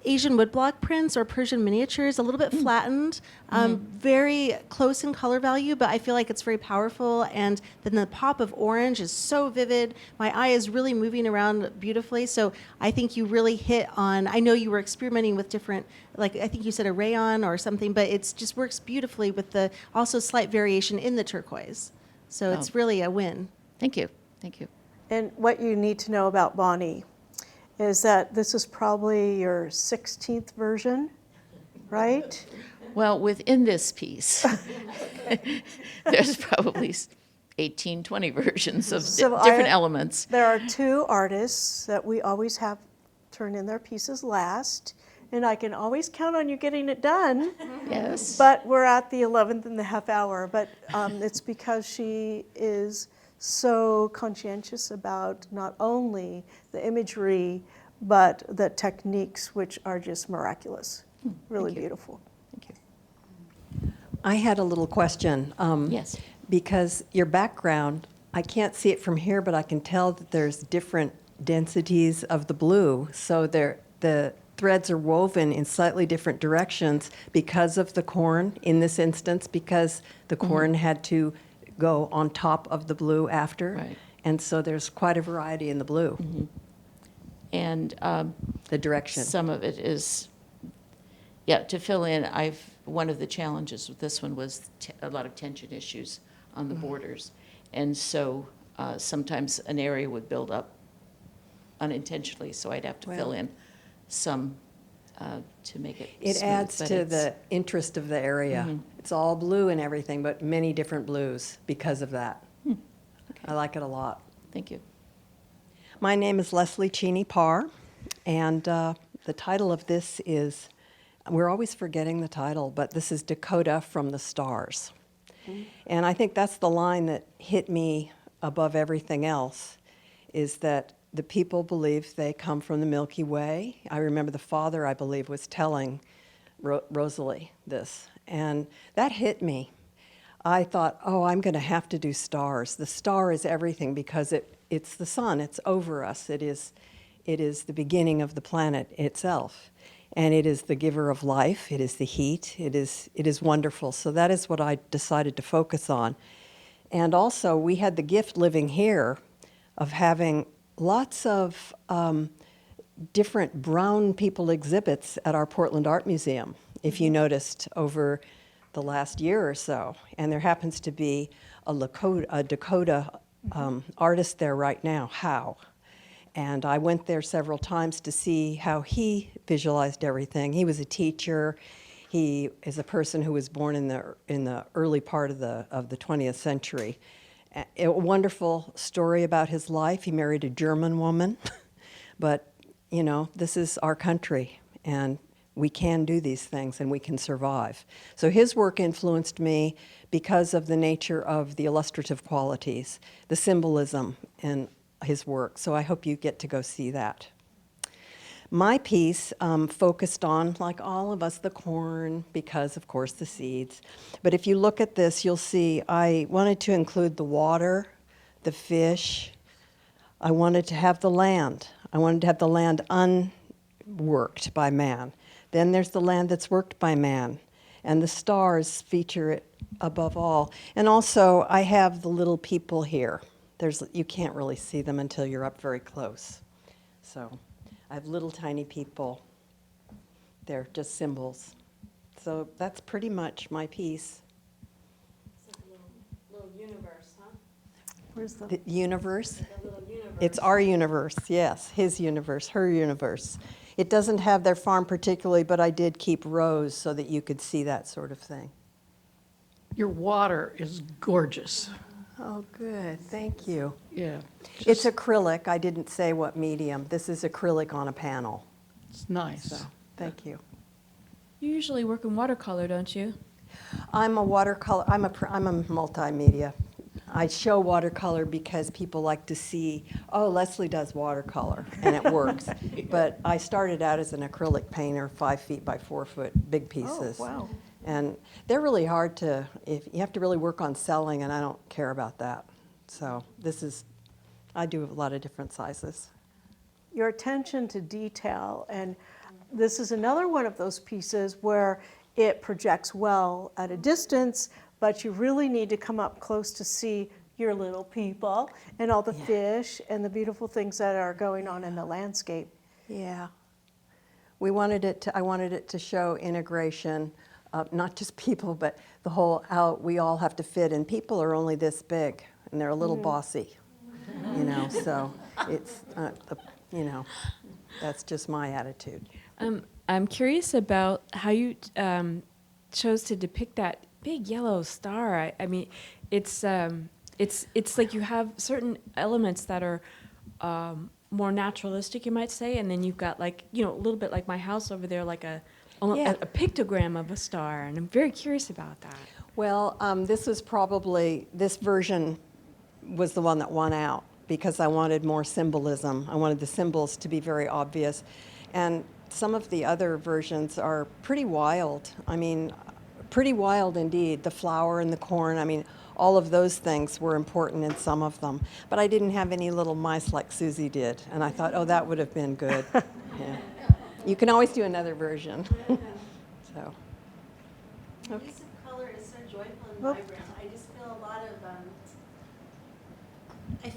Asian woodblock prints or Persian miniatures, a little bit flattened, very close in color value, but I feel like it's very powerful. And then the pop of orange is so vivid. My eye is really moving around beautifully. So I think you really hit on, I know you were experimenting with different, like I think you said a rayon or something, but it just works beautifully with the also slight variation in the turquoise. So it's really a win.
Thank you. Thank you.
And what you need to know about Bonnie is that this is probably your 16th version, right?
Well, within this piece, there's probably 18, 20 versions of different elements.
There are two artists that we always have turn in their pieces last, and I can always count on you getting it done.
Yes.
But we're at the 11th and a half hour, but it's because she is so conscientious about not only the imagery, but the techniques, which are just miraculous, really beautiful.
Thank you.
I had a little question.
Yes.
Because your background, I can't see it from here, but I can tell that there's different densities of the blue. So the threads are woven in slightly different directions because of the corn in this instance, because the corn had to go on top of the blue after.
Right.
And so there's quite a variety in the blue,
And
the direction.
some of it is, to fill in, one of the challenges with this one was a lot of tension issues on the borders. And so sometimes an area would build up unintentionally, so I'd have to fill in some to make it
It
smooth,
adds
but
to
it's-
the interest of the area. It's all blue and everything, but many different blues because of that. I like it a lot.
Thank you.
My name is Leslie Cheney Parr, and the title of this is, we're always forgetting the title, but this is Dakota from the Stars. And I think that's the line that hit me above everything else is that the people believe they come from the Milky Way. I remember the father, I believe, was telling Rosalie this, and that hit me. I thought, oh, I'm going to have to do stars. The star is everything because it's the sun. It's over us. It is the beginning of the planet itself. And it is the giver of life. It is the heat. It is wonderful. So that is what I decided to focus on. And also, we had the gift living here of having lots of different brown people exhibits at our Portland Art Museum, if you noticed over the last year or so. And there happens to be a Dakota artist there right now, Howe. And I went there several times to see how he visualized everything. He was a teacher. He is a person who was born in the early part of the 20th century. A wonderful story about his life. He married a German woman, but you know, this is our country, and we can do these things and we can survive. So his work influenced me because of the nature of the illustrative qualities, the symbolism in his work. So I hope you get to go see that. My piece focused on, like all of us, the corn, because of course the seeds. But if you look at this, you'll see I wanted to include the water, the fish. I wanted to have the land. I wanted to have the land unworked by man. Then there's the land that's worked by man. And the stars feature it above all. And also, I have the little people here. You can't really see them until you're up very close. So I have little tiny people. They're just symbols. So that's pretty much my piece.
It's like a little universe, huh?
Where's the
Universe?
A little universe.
It's our universe, yes. His universe, her universe. It doesn't have their farm particularly, but I did keep rows so that you could see that sort of thing.
Your water is gorgeous.
Oh, good. Thank you.
Yeah.
It's acrylic. I didn't say what medium. This is acrylic on a panel.
It's nice.
So, thank you.
You usually work in watercolor, don't you?
I'm a watercolor. I'm a multimedia. I show watercolor because people like to see, oh, Leslie does watercolor, and it works. But I started out as an acrylic painter, 5 feet by 4 foot, big pieces.
Oh, wow.
And they're really hard to, if you have to really work on selling, and I don't care about that. So I do a lot of different sizes.
your attention to detail. And this is another one of those pieces where it projects well at a distance, but you really need to come up close to see your little people and all the fish and the beautiful things that are going on in the landscape.
Yeah. I wanted it to show integration of not just people, but the whole, how we all have to fit. And people are only this big, and they're a little bossy, so it's, that's just my attitude.
I'm curious about how you chose to depict that big yellow star. I mean, it's like you have certain elements that are more naturalistic, you might say, and then you've got a little bit like my house over there, like a pictogram of a star, and I'm very curious about that.
Well, this version was the one that won out because I wanted more symbolism. I wanted the symbols to be very obvious. And some of the other versions are pretty wild. I mean, pretty wild indeed. The flower and the corn, I mean, all of those things were important in some of them. But I didn't have any little mice like Susie did. And I thought, oh, that would have been good. Yeah. You can always do another version. So.
The use of color is so joyful and vibrant. I just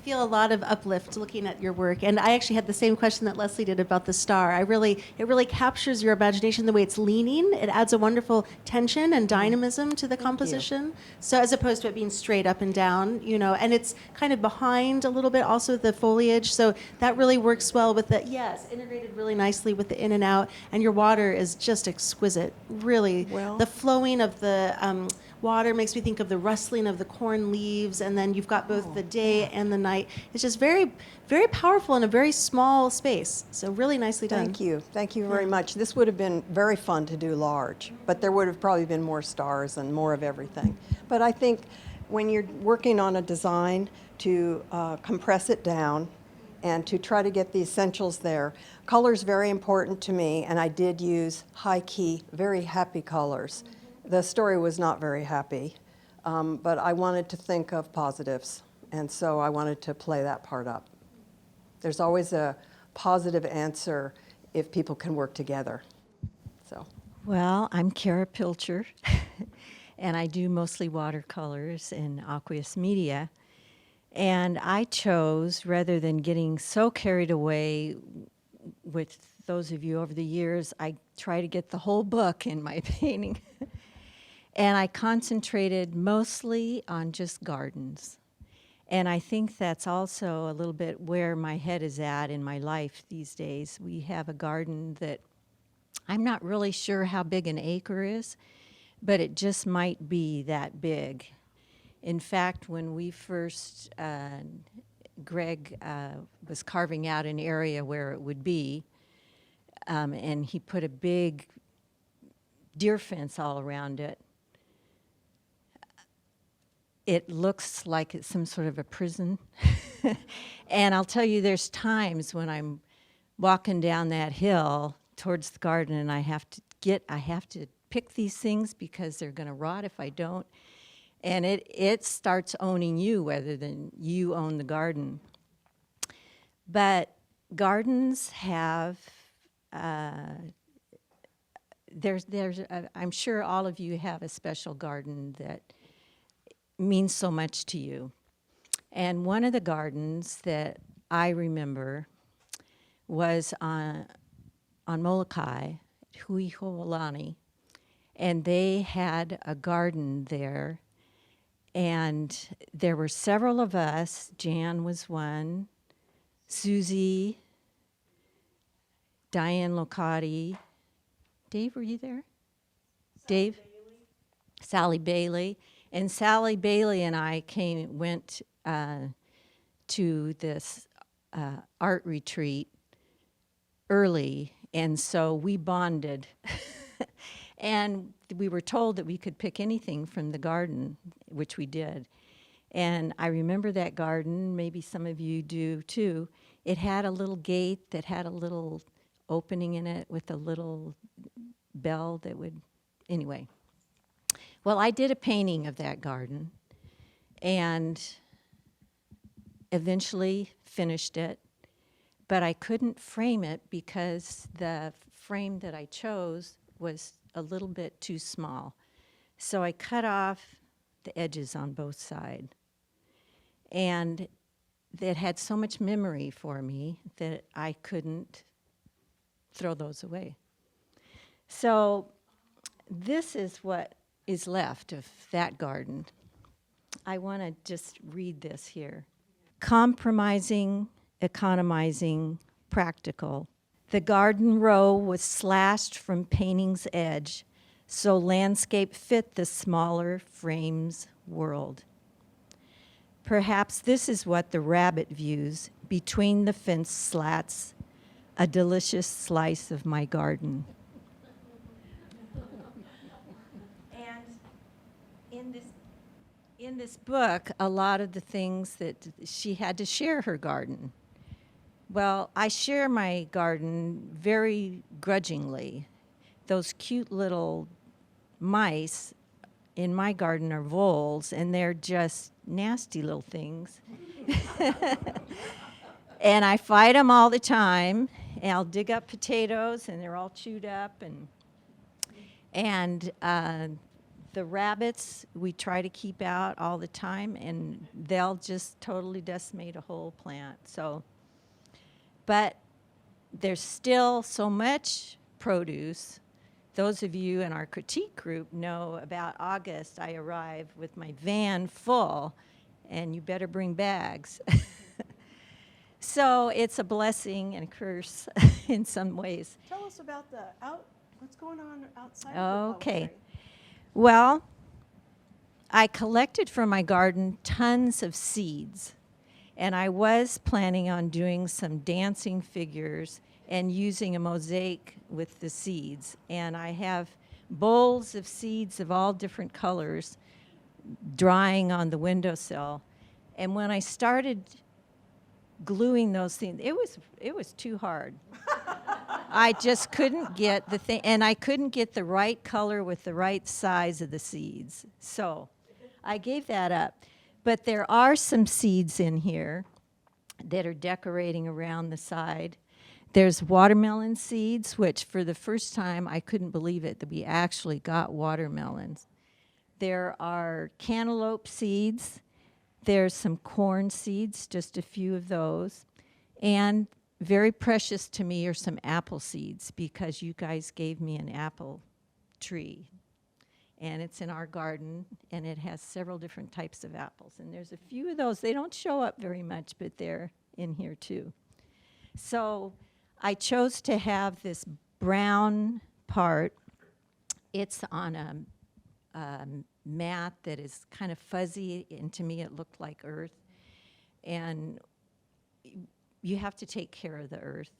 feel a lot of uplift looking at your work. And I actually had the same question that Leslie did about the star. It really captures your imagination the way it's leaning. It adds a wonderful tension and dynamism to the composition. So as opposed to it being straight up and down, and it's kind of behind a little bit also the foliage. So that really works well with integrated really nicely with the in and out. And your water is just exquisite. Really, the flowing of the water makes me think of the rustling of the corn leaves, and then you've got both the day and the night. It's just very, very powerful in a very small space. So really nicely done.
Thank you. Thank you very much. This would have been very fun to do large, but there would have probably been more stars and more of everything. But I think when you're working on a design to compress it down and to try to get the essentials there. Color's very important to me, and I did use high-key, very happy colors. The story was not very happy, but I wanted to think of positives, and so I wanted to play that part up. There's always a positive answer if people can work together. So.
Well, I'm Kara Pilcher, and I do mostly watercolors in aqueous media. And I chose, rather than getting so carried away with those of you over the years, I try to get the whole book in my painting. And I concentrated mostly on just gardens. And I think that's also a little bit where my head is at in my life these days. We have a garden that I'm not really sure how big an acre is, but it just might be that big. In fact, when we first, Greg was carving out an area where it would be, and he put a big deer fence all around it. It looks like it's some sort of a prison. And I'll tell you, there's times when I'm walking down that hill towards the garden and I have to pick these things because they're going to rot if I don't. And it starts owning you rather than you own the garden. But gardens have, I'm sure all of you have a special garden that means so much to you. And one of the gardens that I remember was on Molokai, Huihoalani, and they had a garden there. And there were several of us. Jan was one, Susie, Diane Locati. Dave, were you there? Dave? Sally Bailey. And Sally Bailey and I went to this art retreat early, and so we bonded. And we were told that we could pick anything from the garden, which we did. And I remember that garden, maybe some of you do too. It had a little gate that had a little opening in it with a little bell that would, anyway. Well, I did a painting of that garden and eventually finished it, but I couldn't frame it because the frame that I chose was a little bit too small. So I cut off the edges on both sides. And it had so much memory for me that I couldn't throw those away. So this is what is left of that garden. I want to just read this here. Compromising, economizing, practical. The garden row was slashed from painting's edge, so landscape fit the smaller frame's world. Perhaps this is what the rabbit views between the fence slats, a delicious slice of my garden. And in this book, a lot of the things that she had to share her garden. Well, I share my garden very grudgingly. Those cute little mice in my garden are voles, and they're just nasty little things. And I fight them all the time, and I'll dig up potatoes, and they're all chewed up. And the rabbits, we try to keep out all the time, and they'll just totally decimate a whole plant. But there's still so much produce. Those of you in our critique group know about August, I arrive with my van full, and you better bring bags. So it's a blessing and a curse in some ways.
Tell us about what's going on outside of the
Okay.
poetry.
Well, I collected from my garden tons of seeds. And I was planning on doing some dancing figures and using a mosaic with the seeds. And I have bowls of seeds of all different colors drying on the windowsill. And when I started gluing those things, it was too hard. I just couldn't get the thing, and I couldn't get the right color with the right size of the seeds. So I gave that up. But there are some seeds in here that are decorating around the side. There's watermelon seeds, which for the first time I couldn't believe it that we actually got watermelons. There are cantaloupe seeds. There's some corn seeds, just a few of those. And very precious to me are some apple seeds because you guys gave me an apple tree. And it's in our garden, and it has several different types of apples. And there's a few of those. They don't show up very much, but they're in here too. So I chose to have this brown part. It's on a mat that is kind of fuzzy, and to me it looked like earth. And you have to take care of the earth.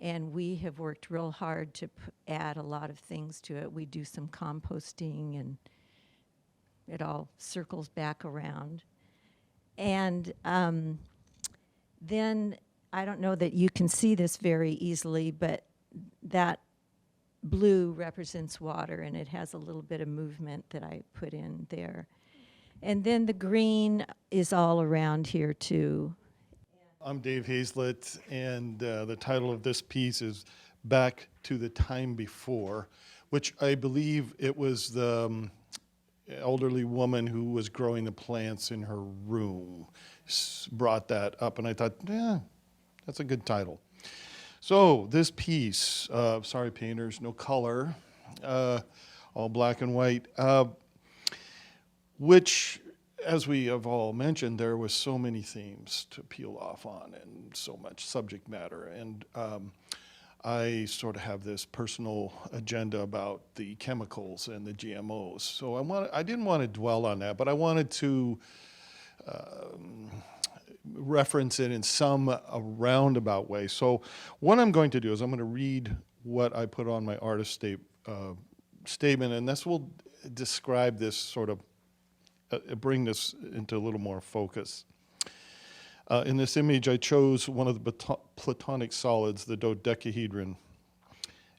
And we have worked real hard to add a lot of things to it. We do some composting, and it all circles back around. And then, I don't know that you can see this very easily, but that blue represents water, and it has a little bit of movement that I put in there. And then the green is all around here too.
I'm Dave Hazlett, and the title of this piece is Back to the Time Before, which I believe it was the elderly woman who was growing the plants in her room brought that up, and I thought, yeah, that's a good title. So this piece, sorry painters, no color, all black and white, which, as we have all mentioned, there was so many themes to peel off on and so much subject matter. And I sort of have this personal agenda about the chemicals and the GMOs. So I didn't want to dwell on that, but I wanted to reference it in some roundabout way. So what I'm going to do is I'm going to read what I put on my artist statement, and this will describe this sort of bring this into a little more focus. In this image, I chose one of the Platonic solids, the dodecahedron,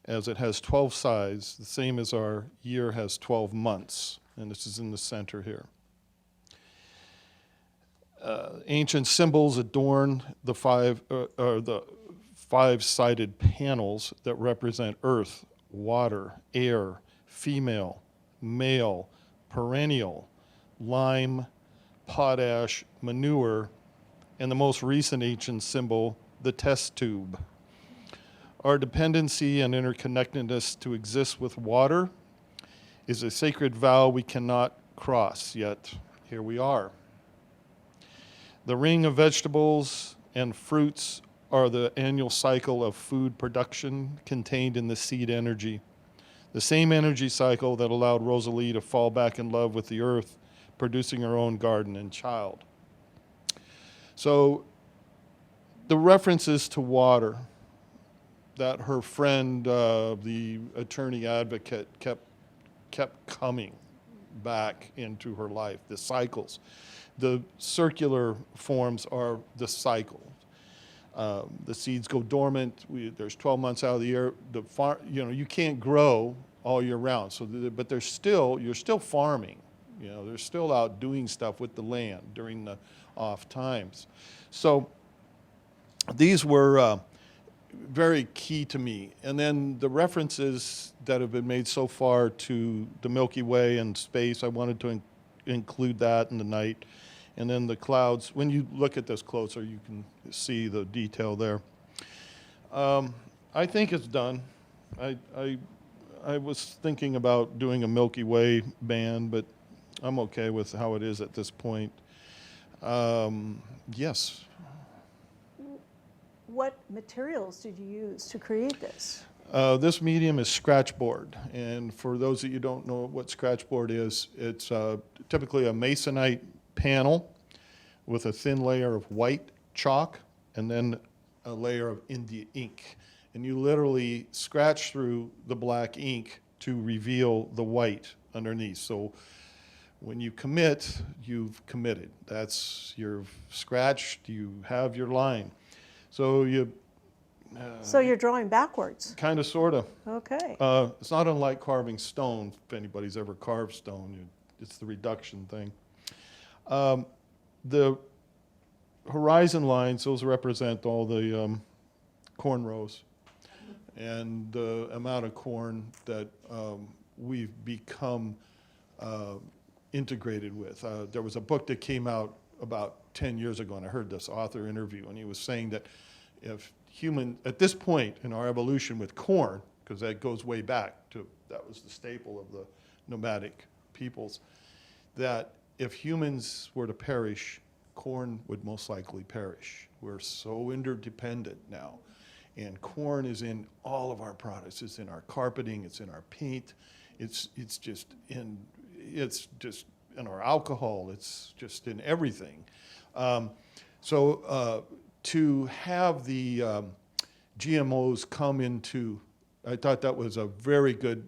as it has 12 sides, the same as our year has 12 months, and this is in the center here. Ancient symbols adorn the five-sided panels that represent earth, water, air, female, male, perennial, lime, potash, manure, and the most recent ancient symbol, the test tube. Our dependency and interconnectedness to exist with water is a sacred vow we cannot cross, yet here we are. The ring of vegetables and fruits are the annual cycle of food production contained in the seed energy, the same energy cycle that allowed Rosalie to fall back in love with the earth, producing her own garden and child. So the references to water that her friend, the attorney advocate, kept coming back into her life, the cycles. The circular forms are the cycle. The seeds go dormant. There's 12 months out of the year. You can't grow all year round. But you're still farming. They're still out doing stuff with the land during the off times. So these were very key to me. And then the references that have been made so far to the Milky Way and space, I wanted to include that in the night. And then the clouds, when you look at this closer, you can see the detail there. I think it's done. I was thinking about doing a Milky Way band, but I'm okay with how it is at this point. Yes.
What materials did you use to create this?
This medium is scratchboard, and for those of you who don't know what scratchboard is, it's typically a masonite panel with a thin layer of white chalk and then a layer of India ink. And you literally scratch through the black ink to reveal the white underneath. So When you commit, you've committed. That's, you're scratched, you have your line. So you
So you're drawing backwards.
kind of, sort of.
Okay.
It's not unlike carving stone, if anybody's ever carved stone. It's the reduction thing. The horizon lines, those represent all the corn rows and the amount of corn that we've become integrated with. There was a book that came out about 10 years ago, and I heard this author interview, and he was saying that if at this point in our evolution with corn, because that goes way back to, that was the staple of the nomadic peoples, that if humans were to perish, corn would most likely perish. We're so interdependent now. And corn is in all of our products. It's in our carpeting, it's in our paint, it's just in our alcohol, it's just in everything. To have the GMOs come into, I thought that was a very good,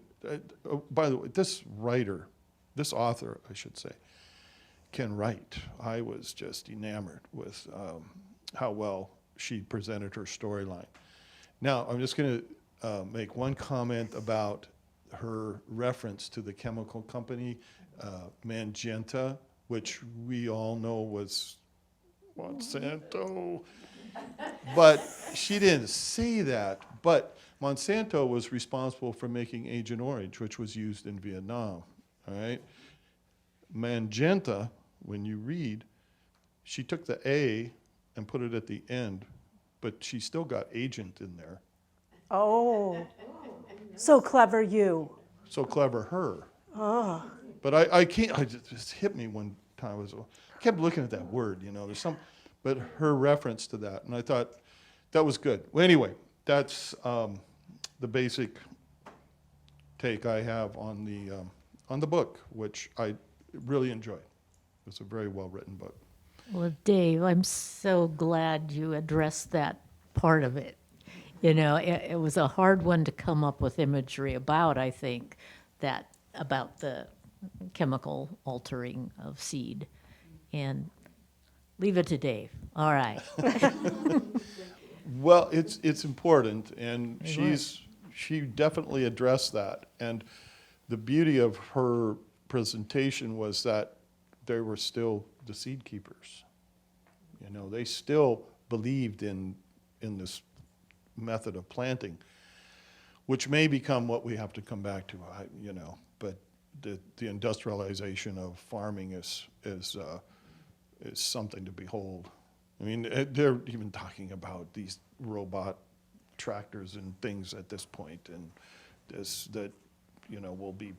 by the way, this author, I should say, can write. I was just enamored with how well she presented her storyline. Now, I'm just going to make one comment about her reference to the chemical company, Magenta, which we all know was Monsanto. But she didn't say that. But Monsanto was responsible for making Agent Orange, which was used in Vietnam. All right? Magenta, when you read, she took the A and put it at the end, but she still got agent in there.
Oh, so clever you.
So clever her. Oh. But I can't, it just hit me one time. I kept looking at that word, there's some, but her reference to that, and I thought that was good. Well, anyway, that's the basic take I have on the book, which I really enjoyed. It's a very well-written book.
Well, Dave, I'm so glad you addressed that part of it. It was a hard one to come up with imagery about, I think, about the chemical altering of seed. And leave it to Dave. All right.
Well, it's important, and she definitely addressed that. And the beauty of her presentation was that they were still the seed keepers. They still believed in this method of planting, which may become what we have to come back to, but the industrialization of farming is something to behold. I mean, they're even talking about these robot tractors and things at this point, and will be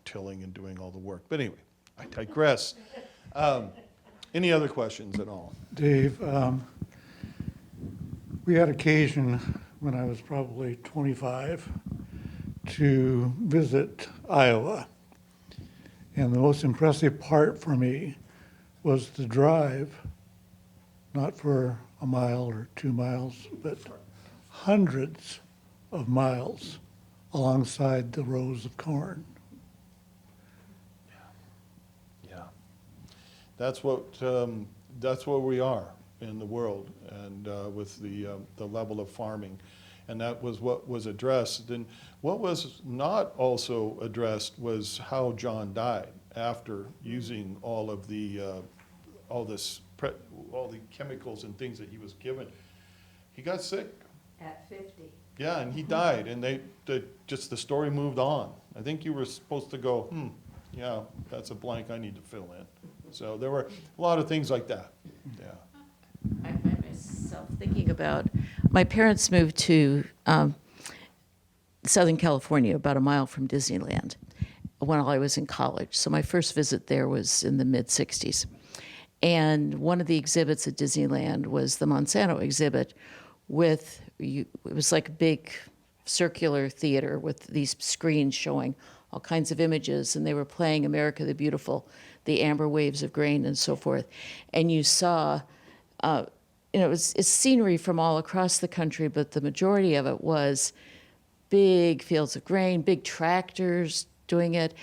tilling and doing all the work. But anyway, I digress. Any other questions at all?
Dave, we had occasion when I was probably 25 to visit Iowa. And the most impressive part for me was the drive, not for a mile or 2 miles, but hundreds of miles alongside the rows of corn.
Yeah. That's where we are in the world, and with the level of farming. And that was what was addressed. And what was not also addressed was how John died after using all of the all the chemicals and things that he was given. He got sick.
At 50.
Yeah, and he died, and the story moved on. I think you were supposed to go, yeah, that's a blank I need to fill in. So there were a lot of things like that. Yeah.
I find myself thinking about, my parents moved to Southern California, about a mile from Disneyland, when I was in college. So my first visit there was in the mid-'60s. And one of the exhibits at Disneyland was the Monsanto exhibit it was like a big circular theater with these screens showing all kinds of images, and they were playing America the Beautiful, the amber waves of grain and so forth. And you saw, it's scenery from all across the country, but the majority of it was big fields of grain, big tractors doing it.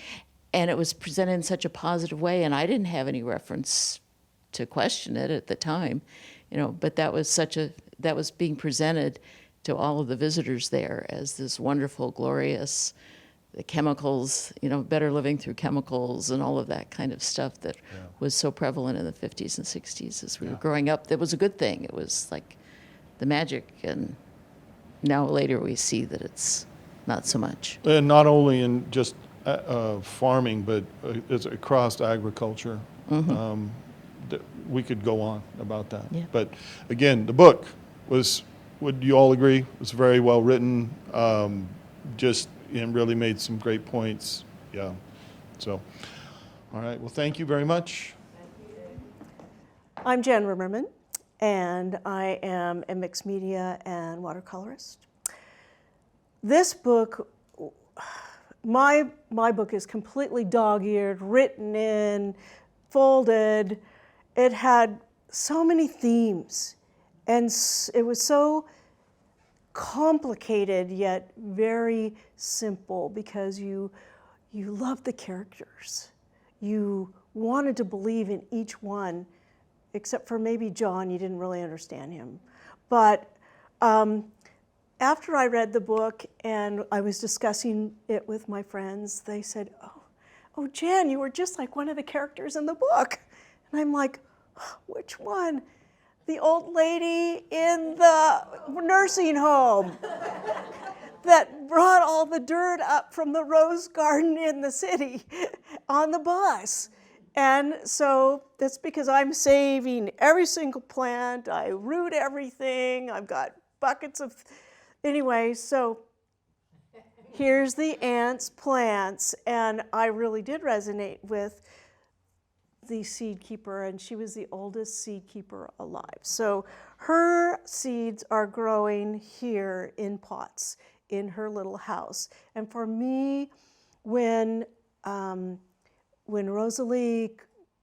and it was presented in such a positive way, and I didn't have any reference to question it at the time, but that was being presented to all of the visitors there as this wonderful, glorious, the chemicals, better living through chemicals and all of that kind of stuff that was so prevalent in the 50s and 60s as we were growing up. That was a good thing. It was like the magic, and now later we see that it's not so much.
And not only in just farming, but it's across agriculture. We could go on about that.
Yeah.
But again, the book was, would you all agree, was very well written, and really made some great points. Yeah. So, all right. Well, thank you very much.
I'm Jan Rimmerman, and I am a mixed media and watercolorist. This book, my book is completely dog-eared, written in, folded. It had so many themes, and it was so complicated yet very simple because you loved the characters. You wanted to believe in each one, except for maybe John, you didn't really understand him. But after I read the book and I was discussing it with my friends, they said, oh, Jan, you were just like one of the characters in the book. And I'm like, which one? The old lady in the nursing home that brought all the dirt up from the rose garden in the city on the bus. And so that's because I'm saving every single plant. I root everything. I've got buckets of, anyway, so here's the aunt's plants. And I really did resonate with the seed keeper, and she was the oldest seed keeper alive. So her seeds are growing here in pots in her little house. And for me, when Rosalie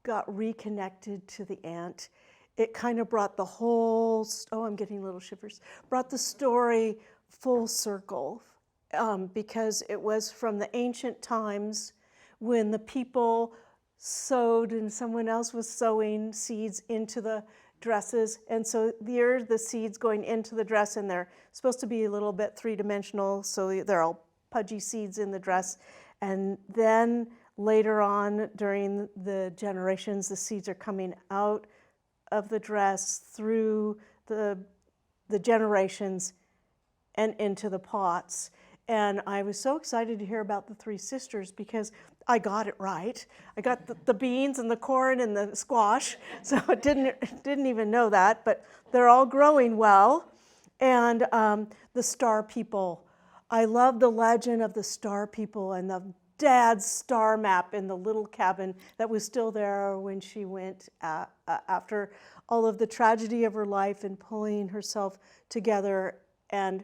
got reconnected to the aunt, it kind of brought the whole, I'm getting little shivers, brought the story full circle, because it was from the ancient times when the people sewed and someone else was sewing seeds into the dresses. And so there's the seeds going into the dress, and they're supposed to be a little bit three-dimensional, so they're all pudgy seeds in the dress. And then later on during the generations, the seeds are coming out of the dress through the generations and into the pots. And I was so excited to hear about the three sisters because I got it right. I got the beans and the corn and the squash, so I didn't even know that, but they're all growing well. And the star people. I love the legend of the star people and the dad's star map in the little cabin that was still there when she went after all of the tragedy of her life and pulling herself together and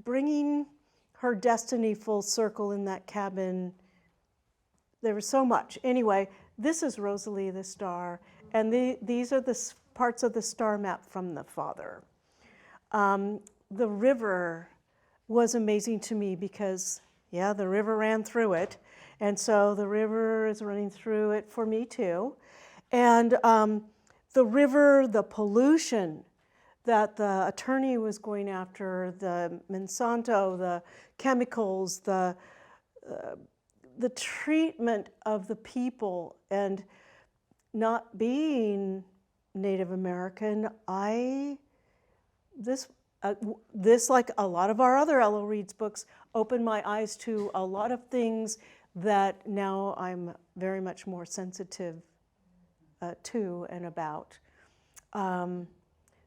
bringing her destiny full circle in that cabin. There was so much. Anyway, this is Rosalie the star, and these are the parts of the star map from the father. The river was amazing to me because, yeah, the river ran through it, and so the river is running through it for me too. And the river, the pollution that the attorney was going after, the Monsanto, the chemicals, the treatment of the people, and not being Native American, this, like a lot of our other Ella Reads books, opened my eyes to a lot of things that now I'm very much more sensitive to and about.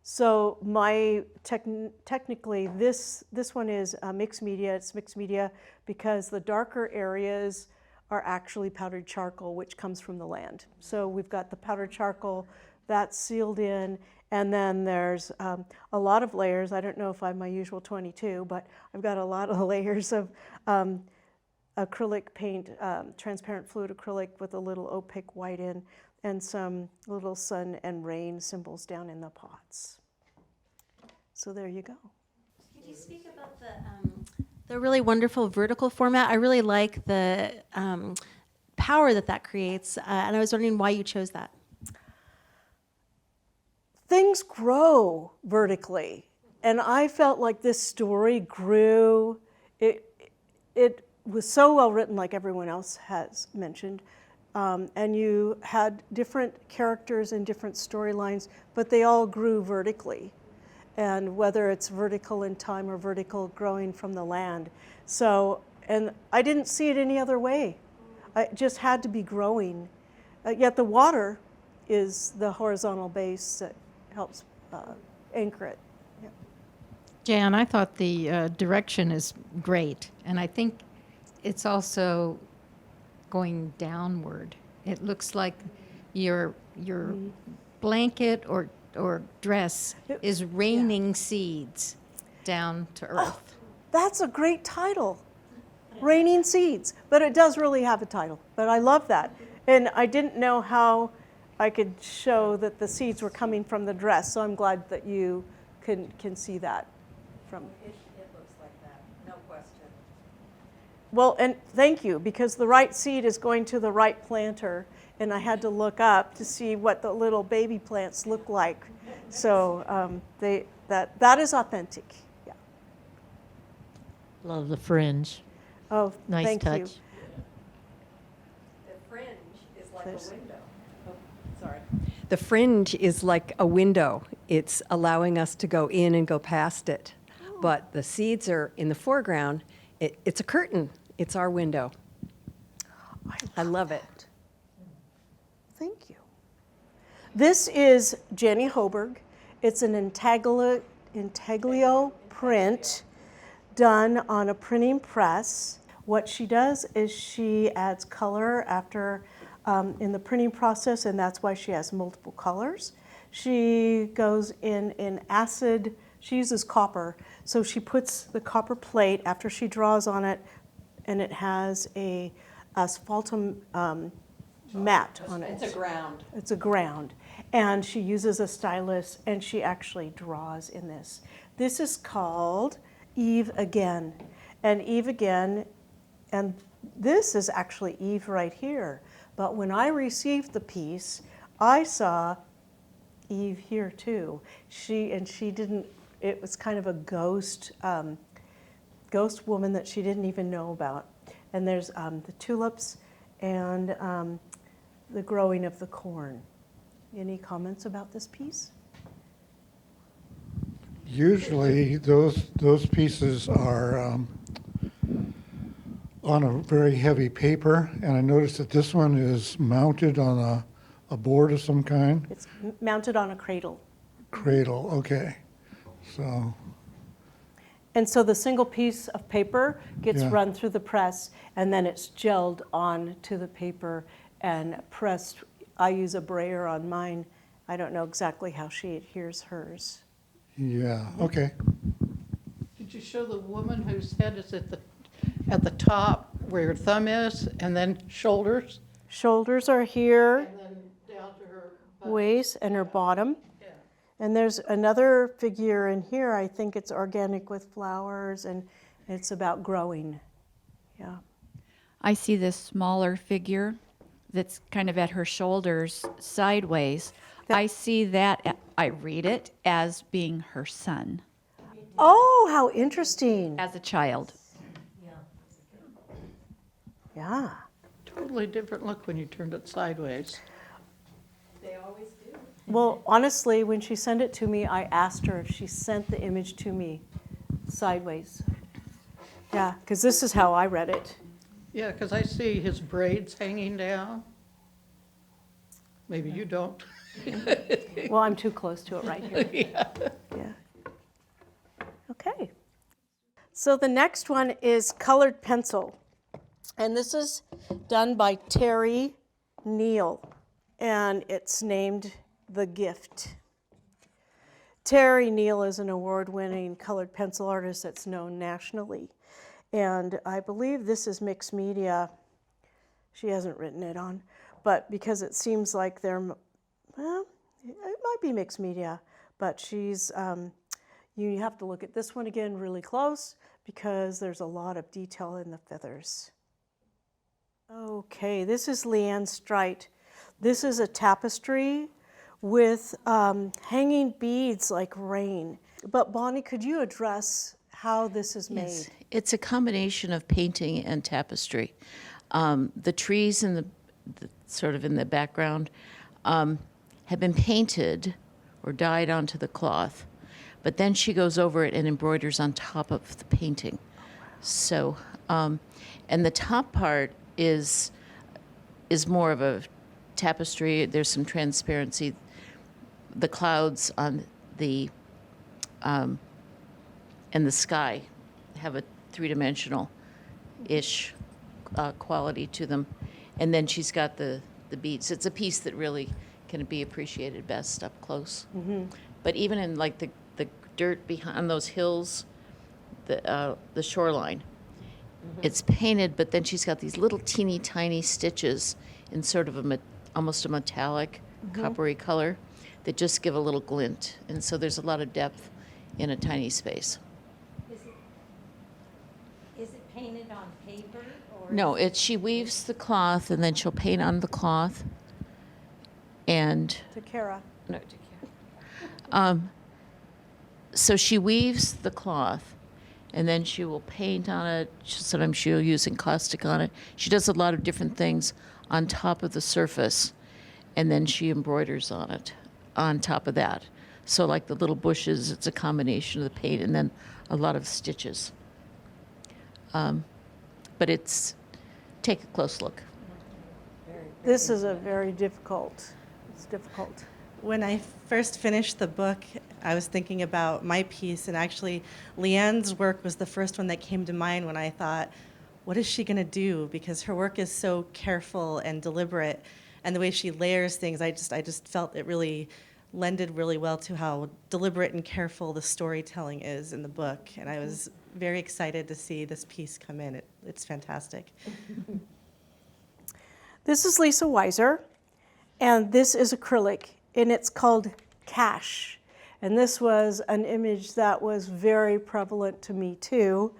So my technically this one is mixed media. It's mixed media because the darker areas are actually powdered charcoal, which comes from the land. So we've got the powdered charcoal that's sealed in, and then there's a lot of layers. I don't know if I'm my usual 22, but I've got a lot of layers of acrylic paint, transparent fluid acrylic with a little opaque white in, and some little sun and rain symbols down in the pots. So there you go.
Could you speak about the really wonderful vertical format? I really like the power that that creates. And I was wondering why you chose that.
Things grow vertically, and I felt like this story grew. It was so well written, like everyone else has mentioned, and you had different characters and different storylines, but they all grew vertically, and whether it's vertical in time or vertical growing from the land. So, and I didn't see it any other way. It just had to be growing. Yet the water is the horizontal base that helps anchor it. Yeah.
Jan, I thought the direction is great, and I think it's also going downward. It looks like your blanket or dress is raining seeds down to earth.
That's a great title, Raining Seeds. But it does really have a title. But I love that. And I didn't know how I could show that the seeds were coming from the dress, so I'm glad that you can see that from.
It looks like that, no question.
Well, and thank you, because the right seed is going to the right planter, and I had to look up to see what the little baby plants look like. So that is authentic. Yeah.
Love the fringe.
Oh,
Nice
thank
touch.
you.
The fringe is like a window. Oh, sorry. The fringe is like a window. It's allowing us to go in and go past it. But the seeds are in the foreground. It's a curtain. It's our window. I love it.
Thank you. This is Jenny Hoberg. It's an intaglio print done on a printing press. What she does is she adds color after in the printing process, and that's why she has multiple colors. She goes in acid. She uses copper, so she puts the copper plate after she draws on it, and it has a asphaltum mat on it.
It's a ground.
It's a ground. And she uses a stylus, and she actually draws in this. This is called Eve Again. And Eve Again, and this is actually Eve right here. But when I received the piece, I saw Eve here too. She didn't, it was kind of a ghost woman that she didn't even know about. And there's the tulips and the growing of the corn. Any comments about this piece?
Usually, those pieces are on a very heavy paper, and I noticed that this one is mounted on a board of some kind.
It's mounted on a cradle.
Cradle, okay. So,
And so the single piece of paper gets
Yeah.
run through the press, and then it's gelled onto the paper and pressed. I use a brayer on mine. I don't know exactly how she adheres hers.
yeah, okay.
Did you show the woman whose head is at the top where her thumb is, and then shoulders,
Shoulders are here,
and then down to her butt?
waist, and her bottom.
Yeah.
And there's another figure in here. I think it's organic with flowers, and it's about growing. Yeah.
I see this smaller figure that's kind of at her shoulders sideways. I see that, I read it as being her son
Oh, how interesting.
as a child.
Yeah.
Totally different look when you turned it sideways.
Well, honestly, when she sent it to me, I asked her if she sent the image to me sideways. Yeah, because this is how I read it.
Yeah, because I see his braids hanging down. Maybe you don't.
Well, I'm too close to it right here. Yeah. Okay. So the next one is colored pencil. And this is done by Terry Neal. And it's named The Gift. Terry Neal is an award-winning colored pencil artist that's known nationally. And I believe this is mixed media. She hasn't written it on, but because it seems like they're, well, it might be mixed media, but she's, you have to look at this one again really close because there's a lot of detail in the feathers. Okay, this is Leanne Strite. This is a tapestry with hanging beads like rain. But Bonnie, could you address how this is made?
Yes, it's a combination of painting and tapestry. The trees in the sort of in the background have been painted or dyed onto the cloth, but then she goes over it and embroiders on top of the painting. So, and the top part is more of a tapestry. There's some transparency. The clouds on the and the sky have a three-dimensional-ish quality to them. And then she's got the beads. It's a piece that really can be appreciated best up close. But even in like the dirt behind those hills, the shoreline, it's painted, but then she's got these little teeny tiny stitches in sort of almost a metallic coppery color that just give a little glint. And so there's a lot of depth in a tiny space.
Is it painted on paper? Or
No, she weaves the cloth and then she'll paint on the cloth. And
To Kara.
no, so she weaves the cloth and then she will paint on it. Sometimes she'll use encaustic on it. She does a lot of different things on top of the surface, and then she embroiders on it on top of that. So like the little bushes, it's a combination of the paint and then a lot of stitches. But take a close look.
This is a very difficult, it's difficult.
When I first finished the book, I was thinking about my piece, and actually Leanne's work was the first one that came to mind when I thought, what is she going to do? Because her work is so careful and deliberate, and the way she layers things, I just felt it really lended really well to how deliberate and careful the storytelling is in the book, and I was very excited to see this piece come in. It's fantastic.
This is Lisa Weiser, and this is acrylic, and it's called Cash. And this was an image that was very prevalent to me too,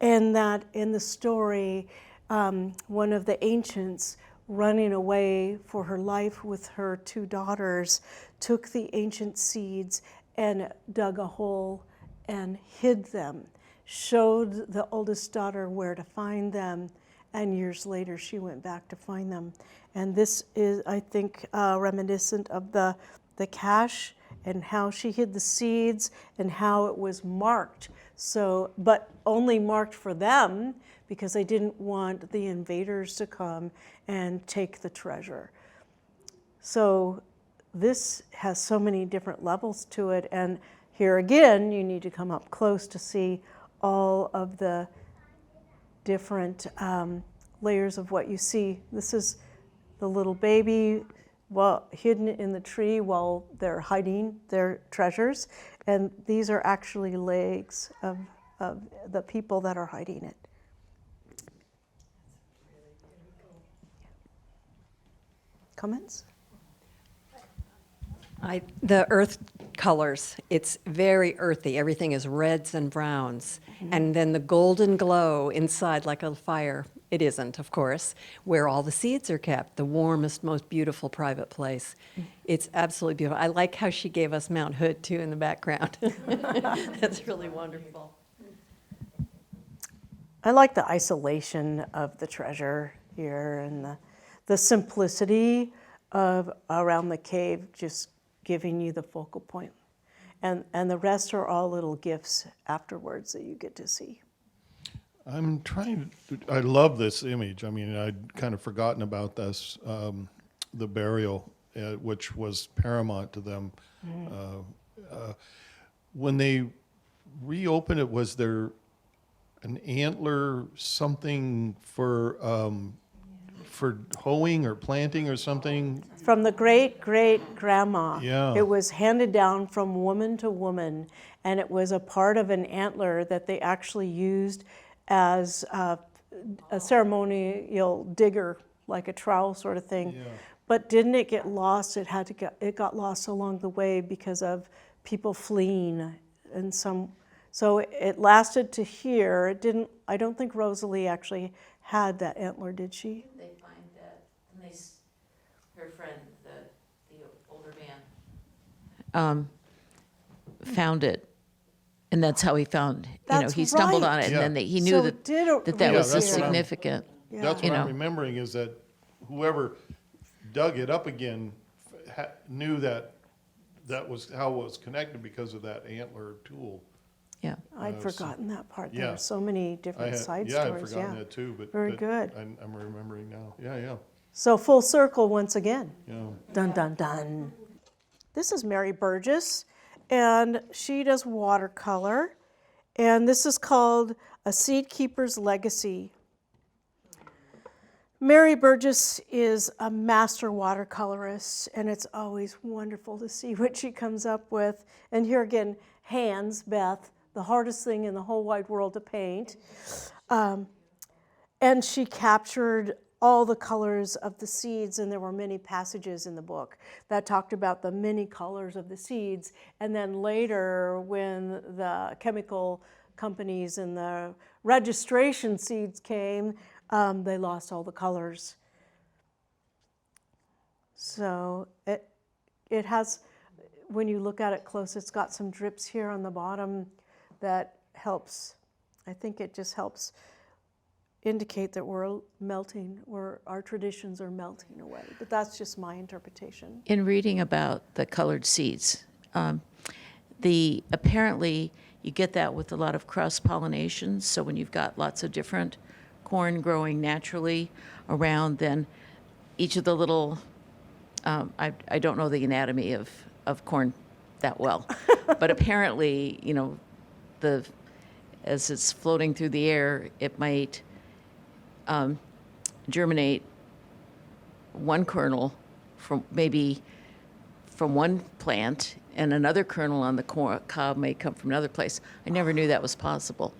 and that in the story, one of the ancients running away for her life with her two daughters took the ancient seeds and dug a hole and hid them, showed the oldest daughter where to find them, and years later she went back to find them. And this is, I think, reminiscent of the cache and how she hid the seeds and how it was marked. So, but only marked for them because they didn't want the invaders to come and take the treasure. So this has so many different levels to it, and here again, you need to come up close to see all of the different layers of what you see. This is the little baby hidden in the tree while they're hiding their treasures, and these are actually legs of the people that are hiding it. Comments?
The earth colors, it's very earthy. Everything is reds and browns. And then the golden glow inside like a fire. It isn't, of course, where all the seeds are kept, the warmest, most beautiful private place. It's absolutely beautiful. I like how she gave us Mount Hood, too, in the background. That's really wonderful.
I like the isolation of the treasure here and the simplicity of around the cave just giving you the focal point. And the rest are all little gifts afterwards that you get to see.
I love this image. I mean, I'd kind of forgotten about this, the burial, which was paramount to them. When they reopened it, was there an antler something for hoeing or planting or something?
From the great-great-grandma.
Yeah.
It was handed down from woman to woman, and it was a part of an antler that they actually used as a ceremonial digger, like a trowel sort of thing.
Yeah.
But didn't it get lost? It got lost along the way because of people fleeing, so it lasted to here. It didn't. I don't think Rosalie actually had that antler, did she?
They find that, and her friend, the older man, found it, and that's how he found,
That's
he stumbled
right.
on it,
Yeah.
and then he
So
knew
it did
that was
reappear.
significant.
Yeah.
That's what
You
I'm
know.
remembering is that whoever dug it up again knew that was how it was connected because of that antler tool.
Yeah.
I'd forgotten that part. There
yeah.
were so many different side
I'd
stories.
forgotten that too, but.
Very
but
good.
I'm remembering now. Yeah.
So full circle once again.
Yeah.
Dun, dun, dun. This is Mary Burgess, and she does watercolor, and this is called A Seed Keeper's Legacy. Mary Burgess is a master watercolorist, and it's always wonderful to see what she comes up with. And here again, hands, Beth, the hardest thing in the whole wide world to paint. And she captured all the colors of the seeds, and there were many passages in the book that talked about the many colors of the seeds. And then later, when the chemical companies and the registration seeds came, they lost all the colors. So it has, when you look at it close, it's got some drips here on the bottom that helps. I think it just helps indicate that we're melting, or our traditions are melting away. But that's just my interpretation.
In reading about the colored seeds, apparently you get that with a lot of cross-pollination. So when you've got lots of different corn growing naturally around, then each of the little, I don't know the anatomy of corn that well, but apparently, as it's floating through the air, it might germinate one kernel from one plant, and another kernel on the cob may come from another place. I never knew that was possible,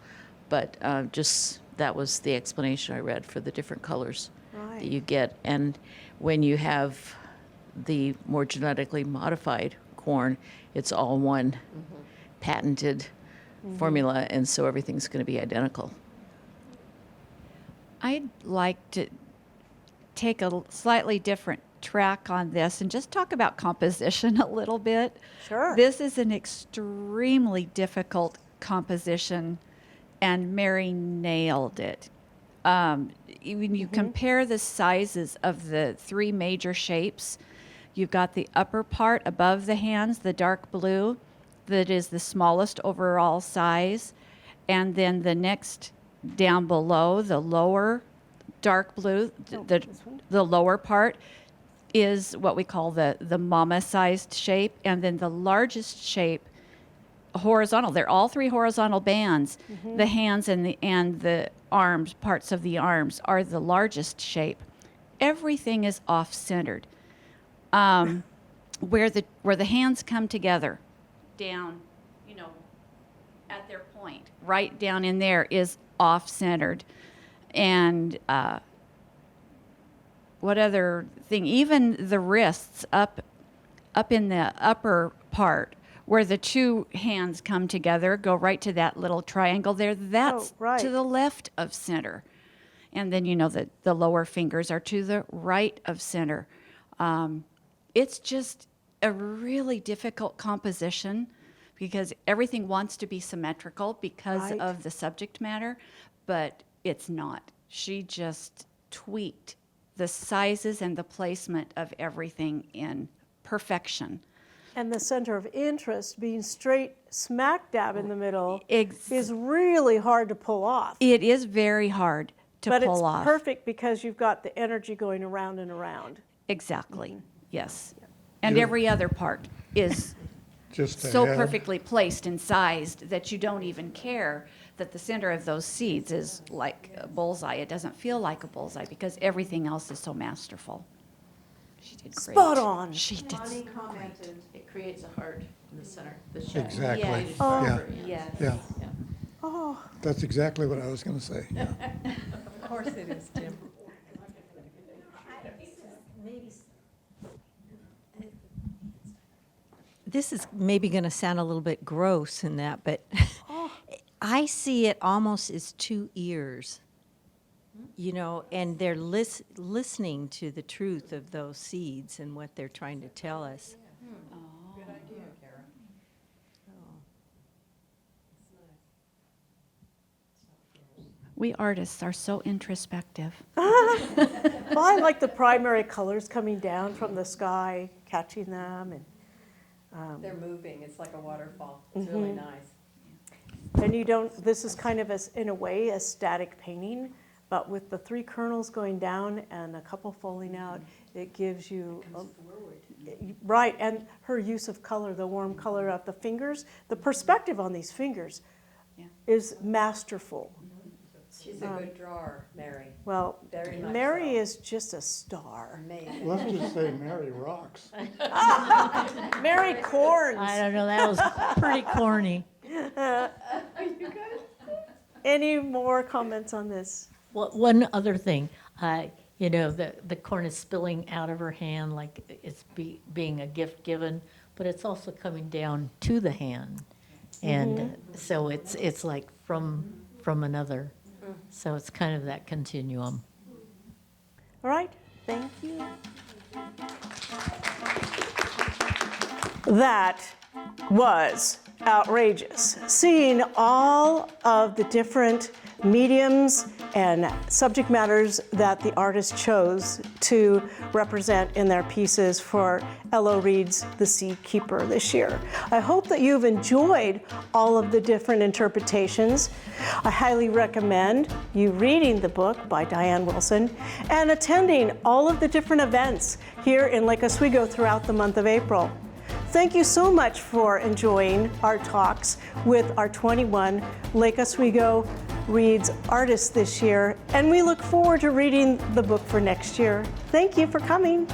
but that was the explanation I read for the different colors that you get. And when you have the more genetically modified corn, it's all one patented formula, and so everything's going to be identical.
I'd like to take a slightly different track on this and just talk about composition a little bit.
Sure.
This is an extremely difficult composition, and Mary nailed it. When you compare the sizes of the three major shapes, you've got the upper part above the hands, the dark blue, that is the smallest overall size, and then the next down below, the lower dark blue, the lower part is what we call the mama-sized shape, and then the largest shape, horizontal. They're all three horizontal bands. The hands and the arms, parts of the arms, are the largest shape. Everything is off-centered. Where the hands come together, down, at their point, right down in there is off-centered. And what other thing? Even the wrists up in the upper part, where the two hands come together, go right to that little triangle there. That's to the left of center. And then that the lower fingers are to the right of center. It's just a really difficult composition because everything wants to be symmetrical because of the subject matter, but it's not. She just tweaked the sizes and the placement of everything in perfection.
And the center of interest being straight smack dab in the middle is really hard to pull off.
It is very hard to pull off.
But it's perfect because you've got the energy going around and around.
Exactly, yes. And every other part is
Just to
so
add-
perfectly placed and sized that you don't even care that the center of those seeds is like a bullseye. It doesn't feel like a bullseye because everything else is so masterful. She did great.
Spot on.
She did
Bonnie commented, it creates a heart in the center, the shadow.
Exactly.
Yes.
Yeah.
Yes.
Yeah,
Oh,
that's exactly what I was going to say. Yeah.
Of course it is, Jim. This is maybe going to sound a little bit gross in that, but I see it almost as two ears.
you know, and they're listening to the truth of those seeds and what they're trying to tell us.
We artists are so introspective.
Well, I like the primary colors coming down from the sky, catching them, and
They're moving. It's like a waterfall. It's really nice.
and you don't. This is kind of in a way a static painting, but with the 3 kernels going down and a couple falling out, it gives you right. And her use of color, the warm color of the fingers, the perspective on these fingers, is masterful.
She's a good drawer, Mary.
Well,
Very much
Mary
so.
is just a star.
Amazing.
Let's just say Mary rocks.
Mary Corns.
I don't know, that was pretty corny.
Any more comments on this?
Well, one other thing, you know, the corn is spilling out of her hand like it's being a gift given, but it's also coming down to the hand. And so it's like from another. So it's kind of that continuum.
All right, thank you. That was outrageous. Seeing all of the different mediums and subject matters that the artist chose to represent in their pieces for L.O. Reed's The Seed Keeper this year. I hope that you've enjoyed all of the different interpretations. I highly recommend you reading the book by Diane Wilson and attending all of the different events here in Lake Oswego throughout the month of April. Thank you so much for enjoying our talks with our 21 Lake Oswego Reads artists this year, and we look forward to reading the book for next year. Thank you for coming.